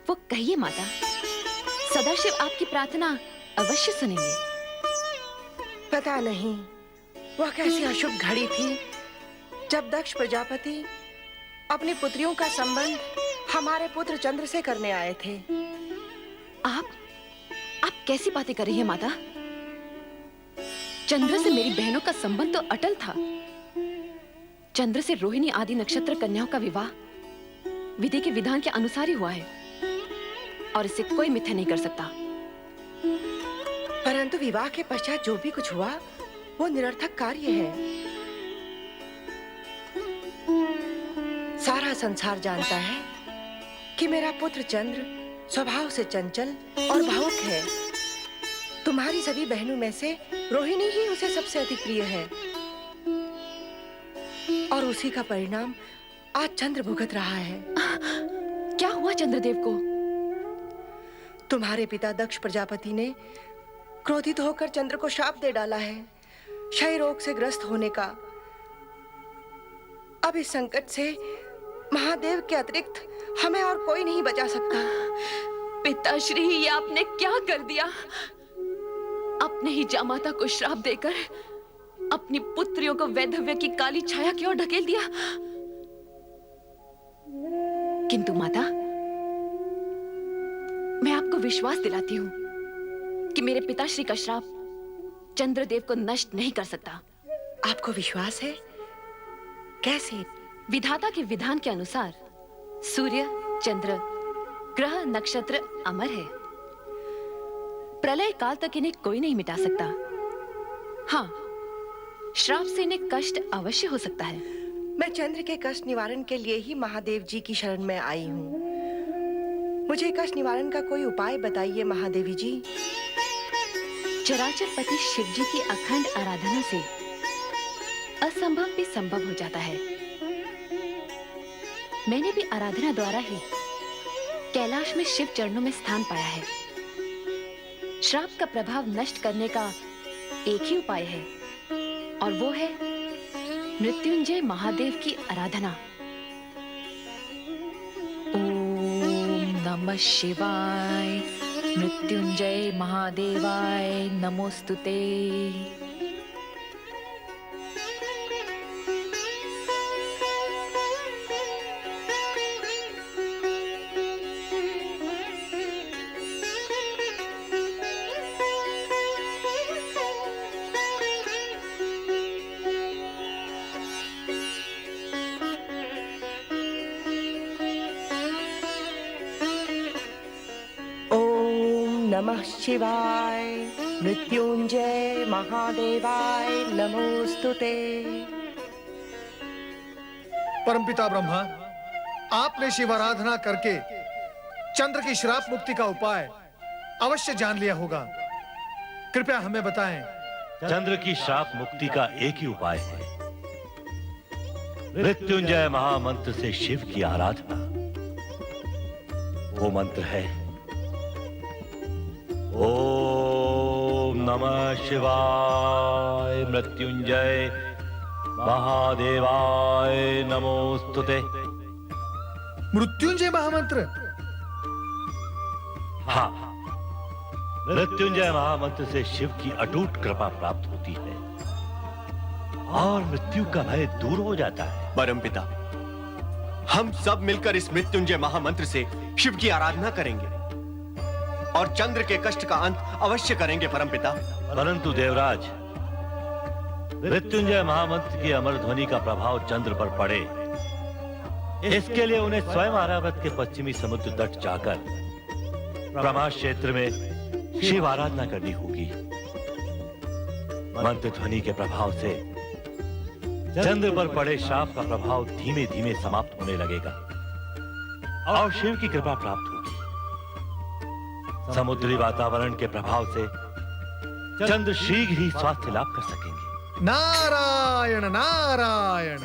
वो कहिए माता, सदाशिव आपकी प्रार्थना अवश्य सुनेंगे। पता नहीं वह कैसी अशुभ घड़ी थी जब दक्ष प्रजापति अपनी पुत्रियों का संबंध हमारे पुत्र चंद्र से करने आए थे। आप कैसी बातें कर रही हैं माता? चंद्र से मेरी बहनों का संबंध तो अटल था। चंद्र से रोहिणी आदि नक्षत्र कन्याओं का विवाह विधि के विधान के अनुसार ही हुआ है और इसे कोई मिथ्या नहीं कर सकता। परंतु विवाह के पश्चात जो भी कुछ हुआ वो निरर्थक कार्य है। सारा संसार जानता है कि मेरा पुत्र चंद्र स्वभाव से चंचल और भावुक है। तुम्हारी सभी बहनों में से रोहिणी ही उसे सबसे अधिक प्रिय है और उसी का परिणाम आज चंद्र भुगत रहा है। क्या हुआ चंद्रदेव को? तुम्हारे पिता दक्ष प्रजापति ने क्रोधित होकर चंद्र को शाप दे डाला है क्षय रोग से ग्रस्त होने का। अब इस संकट से महादेव के अतिरिक्त हमें और कोई नहीं बचा सकता। पिताश्री, ये आपने क्या कर दिया? अपने ही जामाता को श्राप देकर अपनी पुत्रियों को वैधव्य की काली छाया की ओर ढकेल दिया। किंतु माता, मैं आपको विश्वास दिलाती हूँ कि मेरे पिताश्री का श्राप चंद्रदेव को नष्ट नहीं कर सकता। आपको विश्वास है? कैसे? विधाता के विधान के अनुसार सूर्य, चंद्र, ग्रह, नक्षत्र अमर है। प्रलय काल तक इन्हें कोई नहीं मिटा सकता। हाँ, श्राप से इन्हें कष्ट अवश्य हो सकता है। मैं चंद्र के कष्ट निवारण के लिए ही महादेव जी की शरण में आई हूँ। मुझे कष्ट निवारण का कोई उपाय बताइए महादेवी जी। चराचर पति शिव जी की अखंड आराधना से असंभव भी संभव हो जाता है। मैंने भी आराधना द्वारा ही कैलाश में शिव चरणों में स्थान पाया है। श्राप का प्रभाव नष्ट करने का एक ही उपाय है और वो है मृत्युंजय महादेव की आराधना। ओम नमः शिवाय। मृत्युंजय महादेवाय नमोस्तुते। नमः शिवाय मृत्युंजय महादेवाय नमोस्तुते। परमपिता ब्रह्मा, आपने शिव आराधना करके चंद्र की श्राप मुक्ति का उपाय अवश्य जान लिया होगा। कृपया हमें बताएं। चंद्र की श्राप मुक्ति का एक ही उपाय है, मृत्युंजय महामंत्र से शिव की आराधना। वो मंत्र है ओम नमः शिवाय मृत्युंजय महादेवाय नमोस्तुते। मृत्युंजय महामंत्र? हाँ, मृत्युंजय महामंत्र से शिव की अटूट कृपा प्राप्त होती है और मृत्यु का भय दूर हो जाता है। परमपिता, हम सब मिलकर इस मृत्युंजय महामंत्र से शिव की आराधना करेंगे और चंद्र के कष्ट का अंत अवश्य करेंगे परमपिता। परंतु देवराज, मृत्युंजय महामंत्र की अमर ध्वनि का प्रभाव चंद्र पर पड़े, इसके लिए उन्हें स्वयं आरावत के पश्चिमी समुद्र तट जाकर ब्रह्मा क्षेत्र में शिव आराधना करनी होगी। मंत्र ध्वनि के प्रभाव से चंद्र पर पड़े श्राप का प्रभाव धीमे धीमे समाप्त होने लगेगा और शिव की कृपा प्राप्त होगी। समुद्री वातावरण के प्रभाव से चंद्र शीघ्र ही स्वास्थ्य लाभ कर सकेंगे। नारायण नारायण।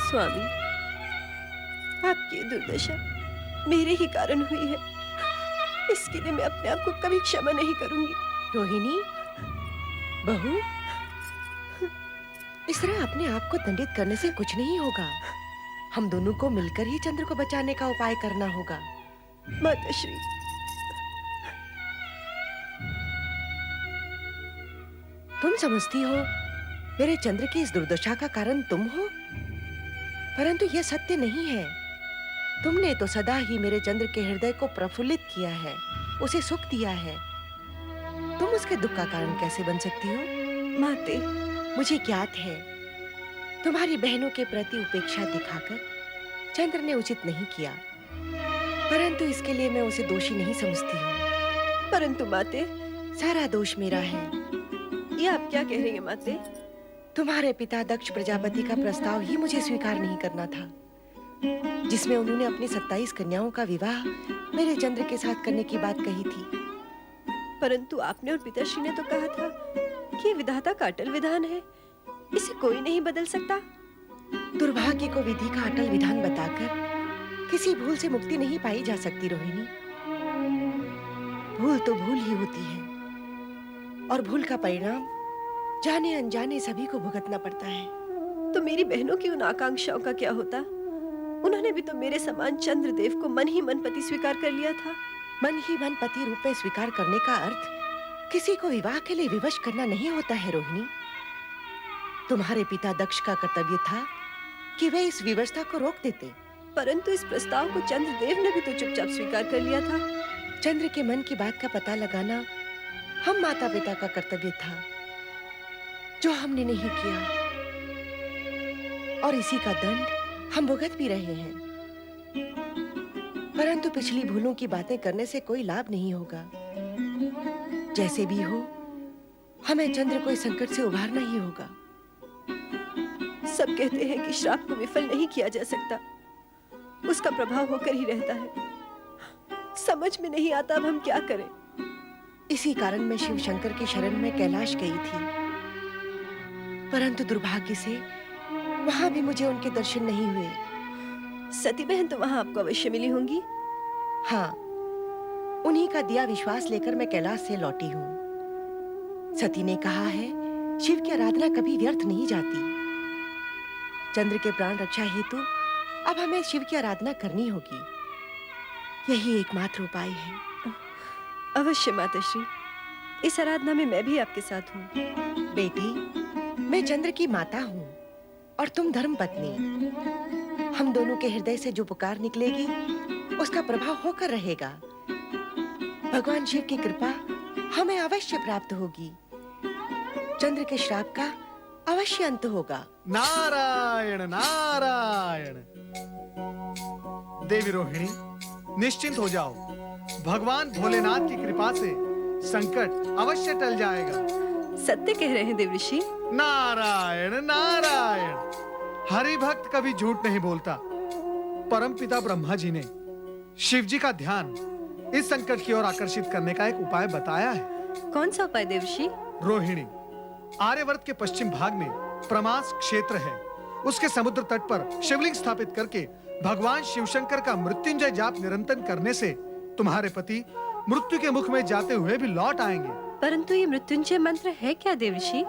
स्वामी, आपकी दुर्दशा मेरे ही कारण हुई है। इसके लिए मैं अपने आप को कभी क्षमा नहीं करूंगी। रोहिणी, बहू, इस तरह अपने आप को दंडित करने से कुछ नहीं होगा। हम दोनों को मिलकर ही चंद्र को बचाने का उपाय करना होगा। माताश्री, तुम समझती हो मेरे चंद्र की इस दुर्दशा का कारण तुम हो, परंतु यह सत्य नहीं है। तुमने तो सदा ही मेरे चंद्र के हृदय को प्रफुल्लित किया है, उसे सुख दिया है। तुम उसके दुख का कारण कैसे बन सकती हो? माते, मुझे ज्ञात है तुम्हारी बहनों के प्रति उपेक्षा दिखाकर चंद्र ने उचित नहीं किया, परंतु इसके लिए मैं उसे दोषी नहीं समझती हूँ। परंतु माते, सारा दोष मेरा है। ये आप क्या कह रही हैं माते? तुम्हारे पिता दक्ष प्रजापति का प्रस्ताव ही मुझे स्वीकार नहीं करना था, जिसमें उन्होंने अपनी 27 कन्याओं का विवाह मेरे चंद्र के साथ करने की बात कही थी। परंतु आपने और पिताश्री ने तो कहा था कि विधाता का अटल विधान है, इसे कोई नहीं बदल सकता। दुर्भाग्य को विधि का अटल विधान बताकर किसी भूल से मुक्ति नहीं पाई जा सकती रोहिणी। भूल तो भूल ही होती है और भूल का परिणाम जाने अनजाने सभी को भुगतना पड़ता है। तो मेरी बहनों की उन आकांक्षाओं का क्या होता? उन्होंने भी तो मेरे समान चंद्रदेव को मन ही मन पति स्वीकार कर लिया था। मन ही मन पति रूप में स्वीकार करने का अर्थ किसी को विवाह के लिए विवश करना नहीं होता है रोहिणी। तुम्हारे पिता दक्ष का कर्तव्य था कि वे इस विवशता को रोक देते, परंतु इस प्रस्ताव को चंद्रदेव ने भी तो चुपचाप स्वीकार कर लिया था। चंद्र के मन की बात का पता लगाना हम माता पिता का कर्तव्य था, जो हमने नहीं किया, और इसी का दंड हम भुगत भी रहे हैं। परंतु पिछली भूलों की बातें करने से कोई लाभ नहीं होगा। जैसे भी हो, हमें चंद्र को इस संकट से उभारना ही होगा। सब कहते हैं कि श्राप को विफल नहीं किया जा सकता, उसका प्रभाव होकर ही रहता है। समझ में नहीं आता अब हम क्या करें। इसी कारण मैं शिव शंकर की शरण में कैलाश गई थी, परंतु दुर्भाग्य से वहां भी मुझे उनके दर्शन नहीं हुए। सती बहन तो वहां आपको अवश्य मिली होंगी। हाँ, उन्हीं का दिया विश्वास लेकर मैं कैलाश से लौटी हूँ। सती ने कहा है, शिव की आराधना कभी व्यर्थ नहीं जाती। चंद्र के प्राण रक्षा हेतु अब हमें शिव की आराधना करनी होगी। यही एकमात्र उपाय है। अवश्य माताश्री, इस आराधना में मैं भी आपके साथ हूँ। बेटी, मैं चंद्र की माता हूँ और तुम धर्म पत्नी। हम दोनों के हृदय से जो पुकार निकलेगी उसका प्रभाव होकर रहेगा। भगवान शिव की कृपा हमें अवश्य प्राप्त होगी। चंद्र के श्राप का अवश्य अंत होगा। नारायण नारायण। देवी रोहिणी, निश्चिंत हो जाओ। भगवान भोलेनाथ की कृपा से संकट अवश्य टल जाएगा। सत्य कह रहे हैं देवऋषि। नारायण नारायण। हरि भक्त कभी झूठ नहीं बोलता। परमपिता ब्रह्मा जी ने शिव जी का ध्यान इस संकट की ओर आकर्षित करने का एक उपाय बताया है। कौन सा उपाय देवऋषि? रोहिणी, आर्यवर्त के पश्चिम भाग में प्रमास क्षेत्र है। उसके समुद्र तट पर शिवलिंग स्थापित करके भगवान शिवशंकर का मृत्युंजय जाप निरंतर करने से तुम्हारे पति मृत्यु के मुख में जाते हुए भी लौट आएंगे। परंतु ये मृत्युंजय मंत्र है क्या देवऋषि?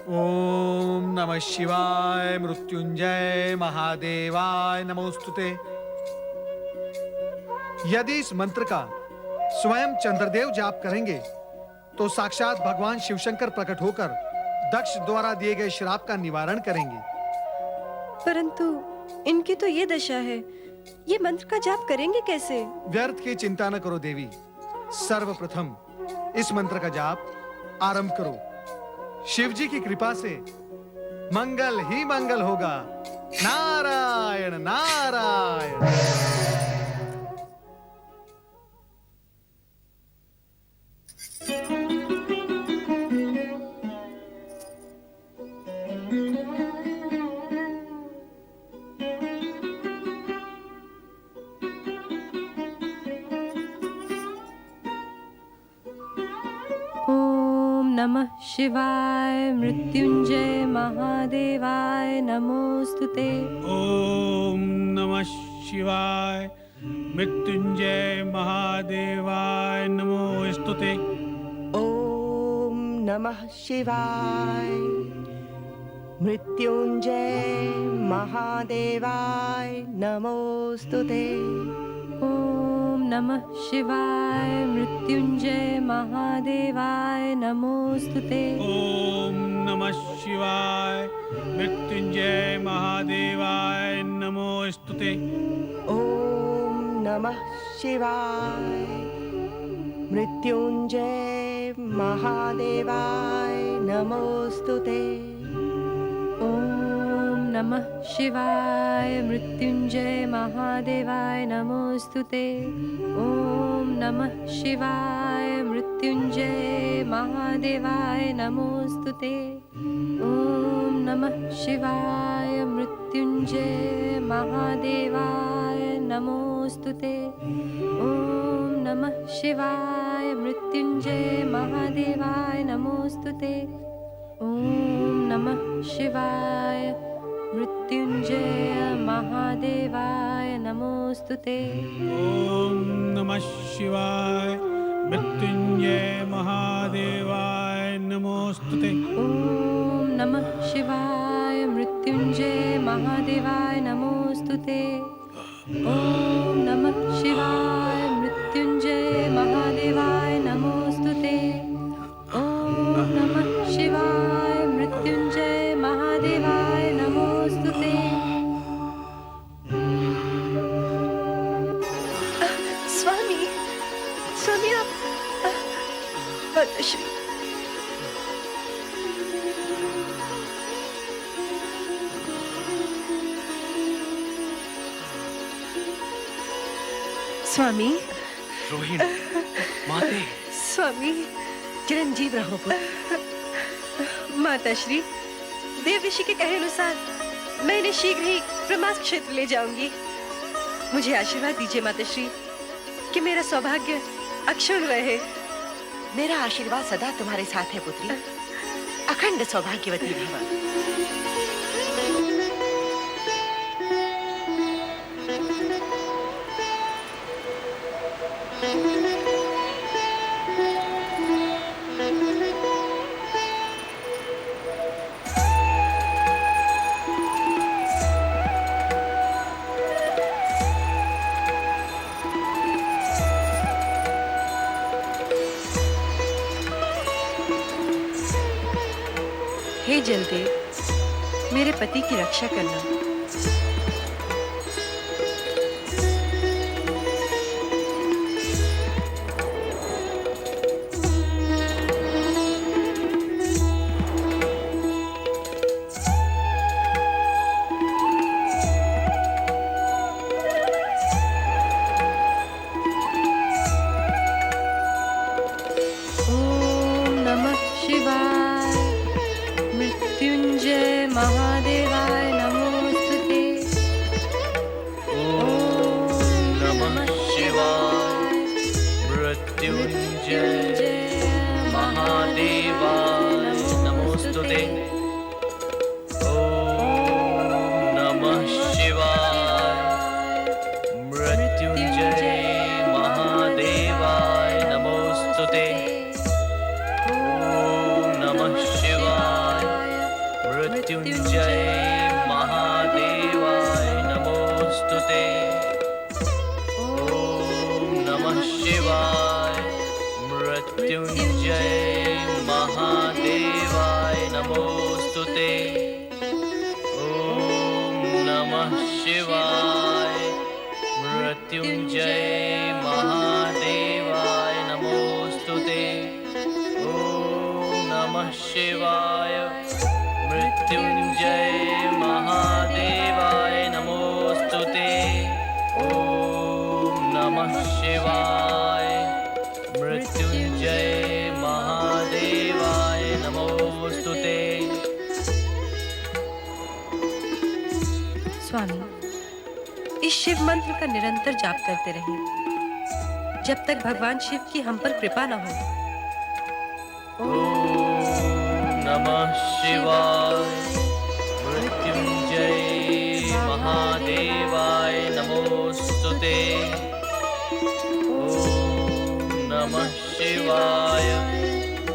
ओम नमः शिवाय मृत्युंजय महादेवाय नमोस्तुते। यदि इस मंत्र का स्वयं चंद्रदेव जाप करेंगे तो साक्षात भगवान शिवशंकर प्रकट होकर दक्ष द्वारा दिए गए श्राप का निवारण करेंगे। परंतु इनकी तो ये दशा है, ये मंत्र का जाप करेंगे कैसे? व्यर्थ की चिंता न करो देवी। सर्वप्रथम इस मंत्र का जाप आरंभ करो। शिव जी की कृपा से मंगल ही मंगल होगा। नारायण नारायण। नमः शिवाय मृत्युंजय महादेवाय नमोस्तुते। ओम नमः शिवाय मृत्युंजय महादेवाय नमोस्तुते। ओम नमः शिवाय मृत्युंजय महादेवाय नमोस्तुते। ओम नमः शिवाय मृत्युंजय महादेवाय नमोस्तुते। ओम नमः शिवाय मृत्युंजय महादेवाय नमोस्तुते। ओम नमः शिवाय मृत्युंजय महादेवाय नमोस्तुते। ओम नमः शिवाय मृत्युंजय महादेवाय नमोस्तुते। ओम नमः शिवाय मृत्युंजय महादेवाय नमोस्तुते। ओम नमः शिवाय मृत्युंजय महादेवाय नमोस्तुते। ओम नमः शिवाय मृत्युंजय महादेवाय नमोस्तुते। ओम नमः शिवाय मृत्युंजय महादेवाय नमोस्तुते। ओम नमः शिवाय मृत्युंजय महादेवाय नमोस्तुते। ओम नमः शिवाय मृत्युंजय महादेवाय नमोस्तुते। ओम नमः शिवाय मृत्युंजय महादेवाय नमोस्तुते। ओम नमः शिवाय मृत्युंजय महादेवाय नमोस्तुते। स्वामी, स्वामी आप श्री स्वामी। रोहिणी, माते। स्वामी, चिरंजीव रहो पुत्र। माता श्री, देव ऋषि के कहे अनुसार मैं इन्हें शीघ्र ही प्रमास क्षेत्र ले जाऊंगी। मुझे आशीर्वाद दीजिए माता श्री कि मेरा सौभाग्य अक्षुण्ण रहे। मेरा आशीर्वाद सदा तुम्हारे साथ है पुत्री। अखंड सौभाग्यवती भव। हे जलदेव, मेरे पति की रक्षा करना। मृत्युंजय महादेवाय नमोस्तुते। ओम नमः शिवाय। मृत्युंजय महादेवाय नमोस्तुते। ओम नमः शिवाय। मृत्युंजय महादेवाय नमोस्तुते। ओम नमः शिवाय। मृत्युंजय महादेवाय नमोस्तुते। ओम नमः शिवाय। मृत्युंजय महादेवाय नमोस्तुते। ओम नमः शिवाय। मृत्युंजय महादेवाय नमोस्तुते। ओम नमः शिवाय। मृत्युंजय महादेवाय नमोस्तुते। स्वामी, इस शिव मंत्र का निरंतर जाप करते रहिए जब तक भगवान शिव की हम पर कृपा न हो। नमः शिवाय। मृत्युंजय महादेवाय नमोस्तुते। ओम नमः शिवाय।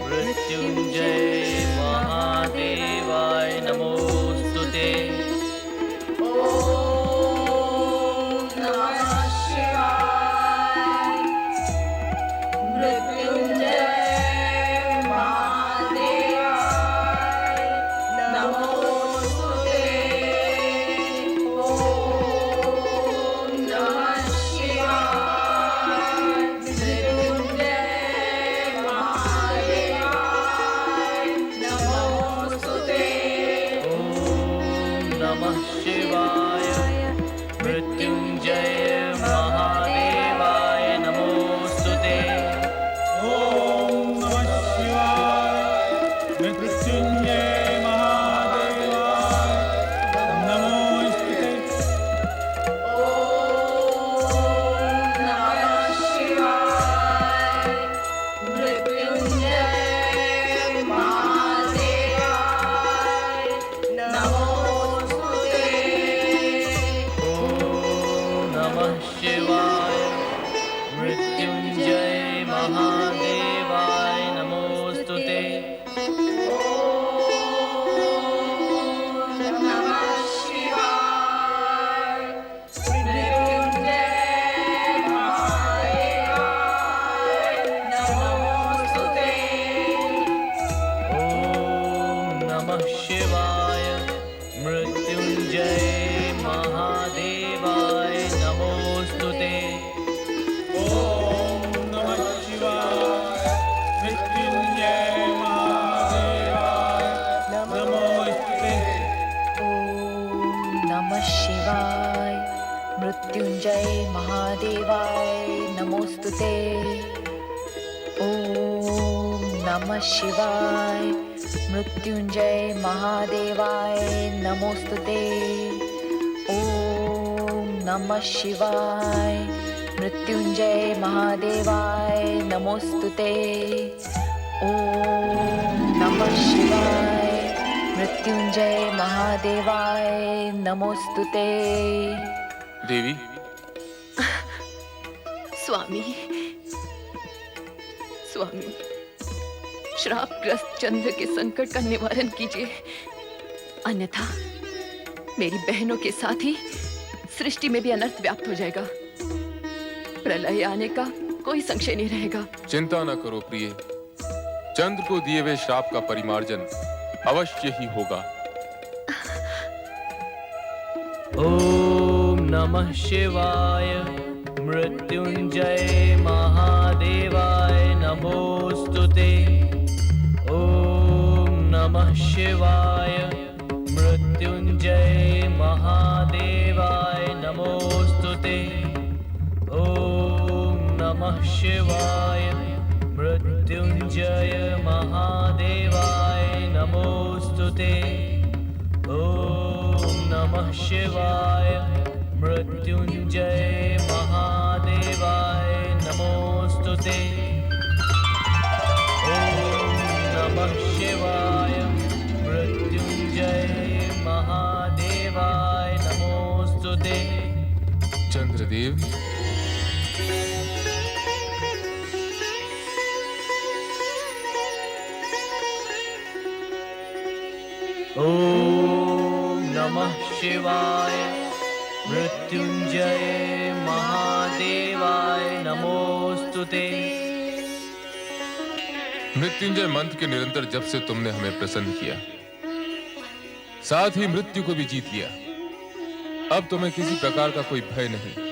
मृत्युंजय महादेवाय नमोस्तुते। ओम नमः शिवाय। मृत्युंजय मृत्युंजय महादेवाय नमोस्तुते। ओम नमः शिवाय। मृत्युंजय महादेवाय नमोस्तुते। ओम नमः शिवाय। मृत्युंजय महादेवाय नमोस्तुते। ओम नमः शिवाय। मृत्युंजय महादेवाय नमोस्तुते। देवी, स्वामी, स्वामी, श्रापग्रस्त चंद्र के संकट का निवारण कीजिए, अन्यथा मेरी बहनों के साथ ही सृष्टि में भी अनर्थ व्याप्त हो जाएगा। प्रलय आने का कोई संशय नहीं रहेगा। चिंता न करो प्रिय, चंद्र को दिए हुए श्राप का परिमार्जन अवश्य ही होगा। ओम नमः शिवाय। मृत्युंजय महादेवाय नमोस्तुते। ओम नमः शिवाय। मृत्युंजय महादेवाय नमोस्तुते। ओम नमः शिवाय। मृत्युंजय महादेवाय नमोस्तुते। ओम नमः शिवाय। मृत्युंजय महादेवाय नमोस्तुते। महादेव। ओम नमः शिवाय मृत्युंजय महादेवाय नमोस्तुते। मृत्युंजय मंत्र के निरंतर जप से तुमने हमें प्रसन्न किया, साथ ही मृत्यु को भी जीत लिया। अब तुम्हें किसी प्रकार का कोई भय नहीं।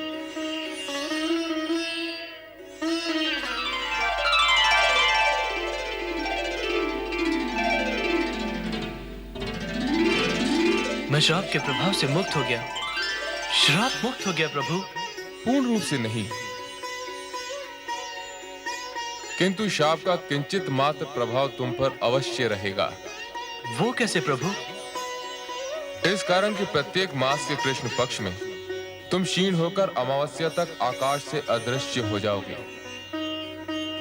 मैं श्राप के प्रभाव से मुक्त हो गया, श्राप मुक्त हो गया प्रभु। पूर्ण रूप से नहीं, किंतु शाप का किंचित मात्र प्रभाव तुम पर अवश्य रहेगा। वो कैसे प्रभु? इस कारण कि प्रत्येक मास के कृष्ण पक्ष में तुम क्षीण होकर अमावस्या तक आकाश से अदृश्य हो जाओगे,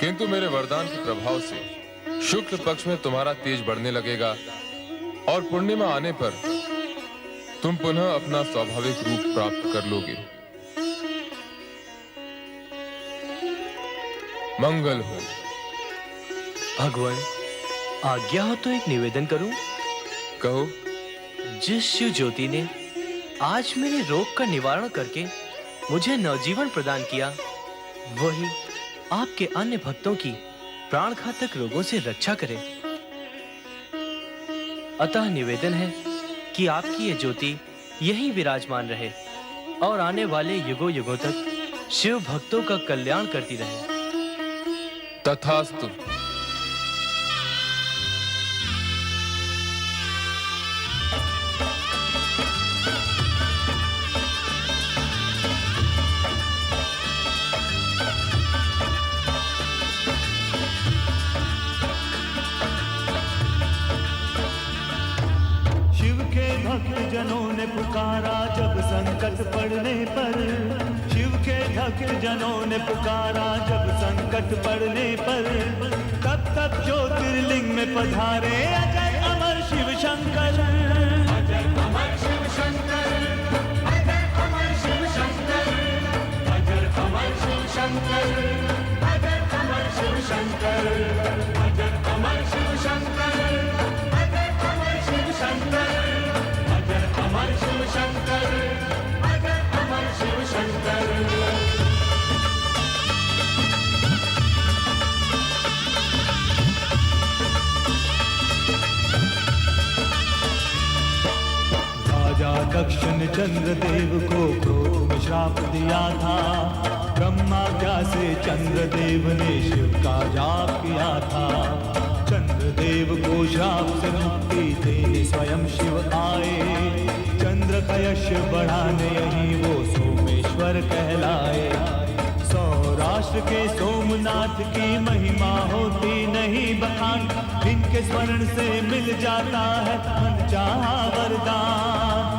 किंतु मेरे वरदान के प्रभाव से शुक्ल पक्ष में तुम्हारा तेज बढ़ने लगेगा और पूर्णिमा आने पर तुम पुनः अपना स्वाभाविक रूप प्राप्त कर लोगे। मंगल हो। भगवान, आज्ञा हो तो एक निवेदन करूं? कहो। जिस शिव ज्योति ने आज मेरे रोग का निवारण करके मुझे नवजीवन प्रदान किया, वही आपके अन्य भक्तों की प्राण घातक रोगों से रक्षा करे। अतः निवेदन है कि आपकी ये ज्योति यहीं विराजमान रहे और आने वाले युगों युगों तक शिव भक्तों का कल्याण करती रहे। तथास्तु। भक्त जनों ने पुकारा जब संकट पड़ने पर, शिव के भक्त जनों ने पुकारा जब संकट पड़ने पर, तब तब ज्योतिर्लिंग में पधारे अजय अमर शिव शंकर। अजय अमर शिव शंकर, अजय अमर शिव शंकर, अजय अमर शिव शंकर, अजय अमर शिव शंकर, अजय अमर शिव शंकर, अजय अमर शिव शंकर, अमर शिव शंकर, अजय अमर शिव शंकर। राजा दक्ष ने चंद्रदेव को क्रोध में श्राप दिया था, ब्रह्माज्ञा से चंद्रदेव ने शिव का जाप किया था। चंद्रदेव को श्राप से मुक्ति देने स्वयं शिव आए, चंद्र का यश बढ़ाने यही वो सोमेश्वर कहलाए। सौराष्ट्र के सोमनाथ की महिमा होती नहीं बखान, इनके स्मरण से मिल जाता है मनचाहा वरदान।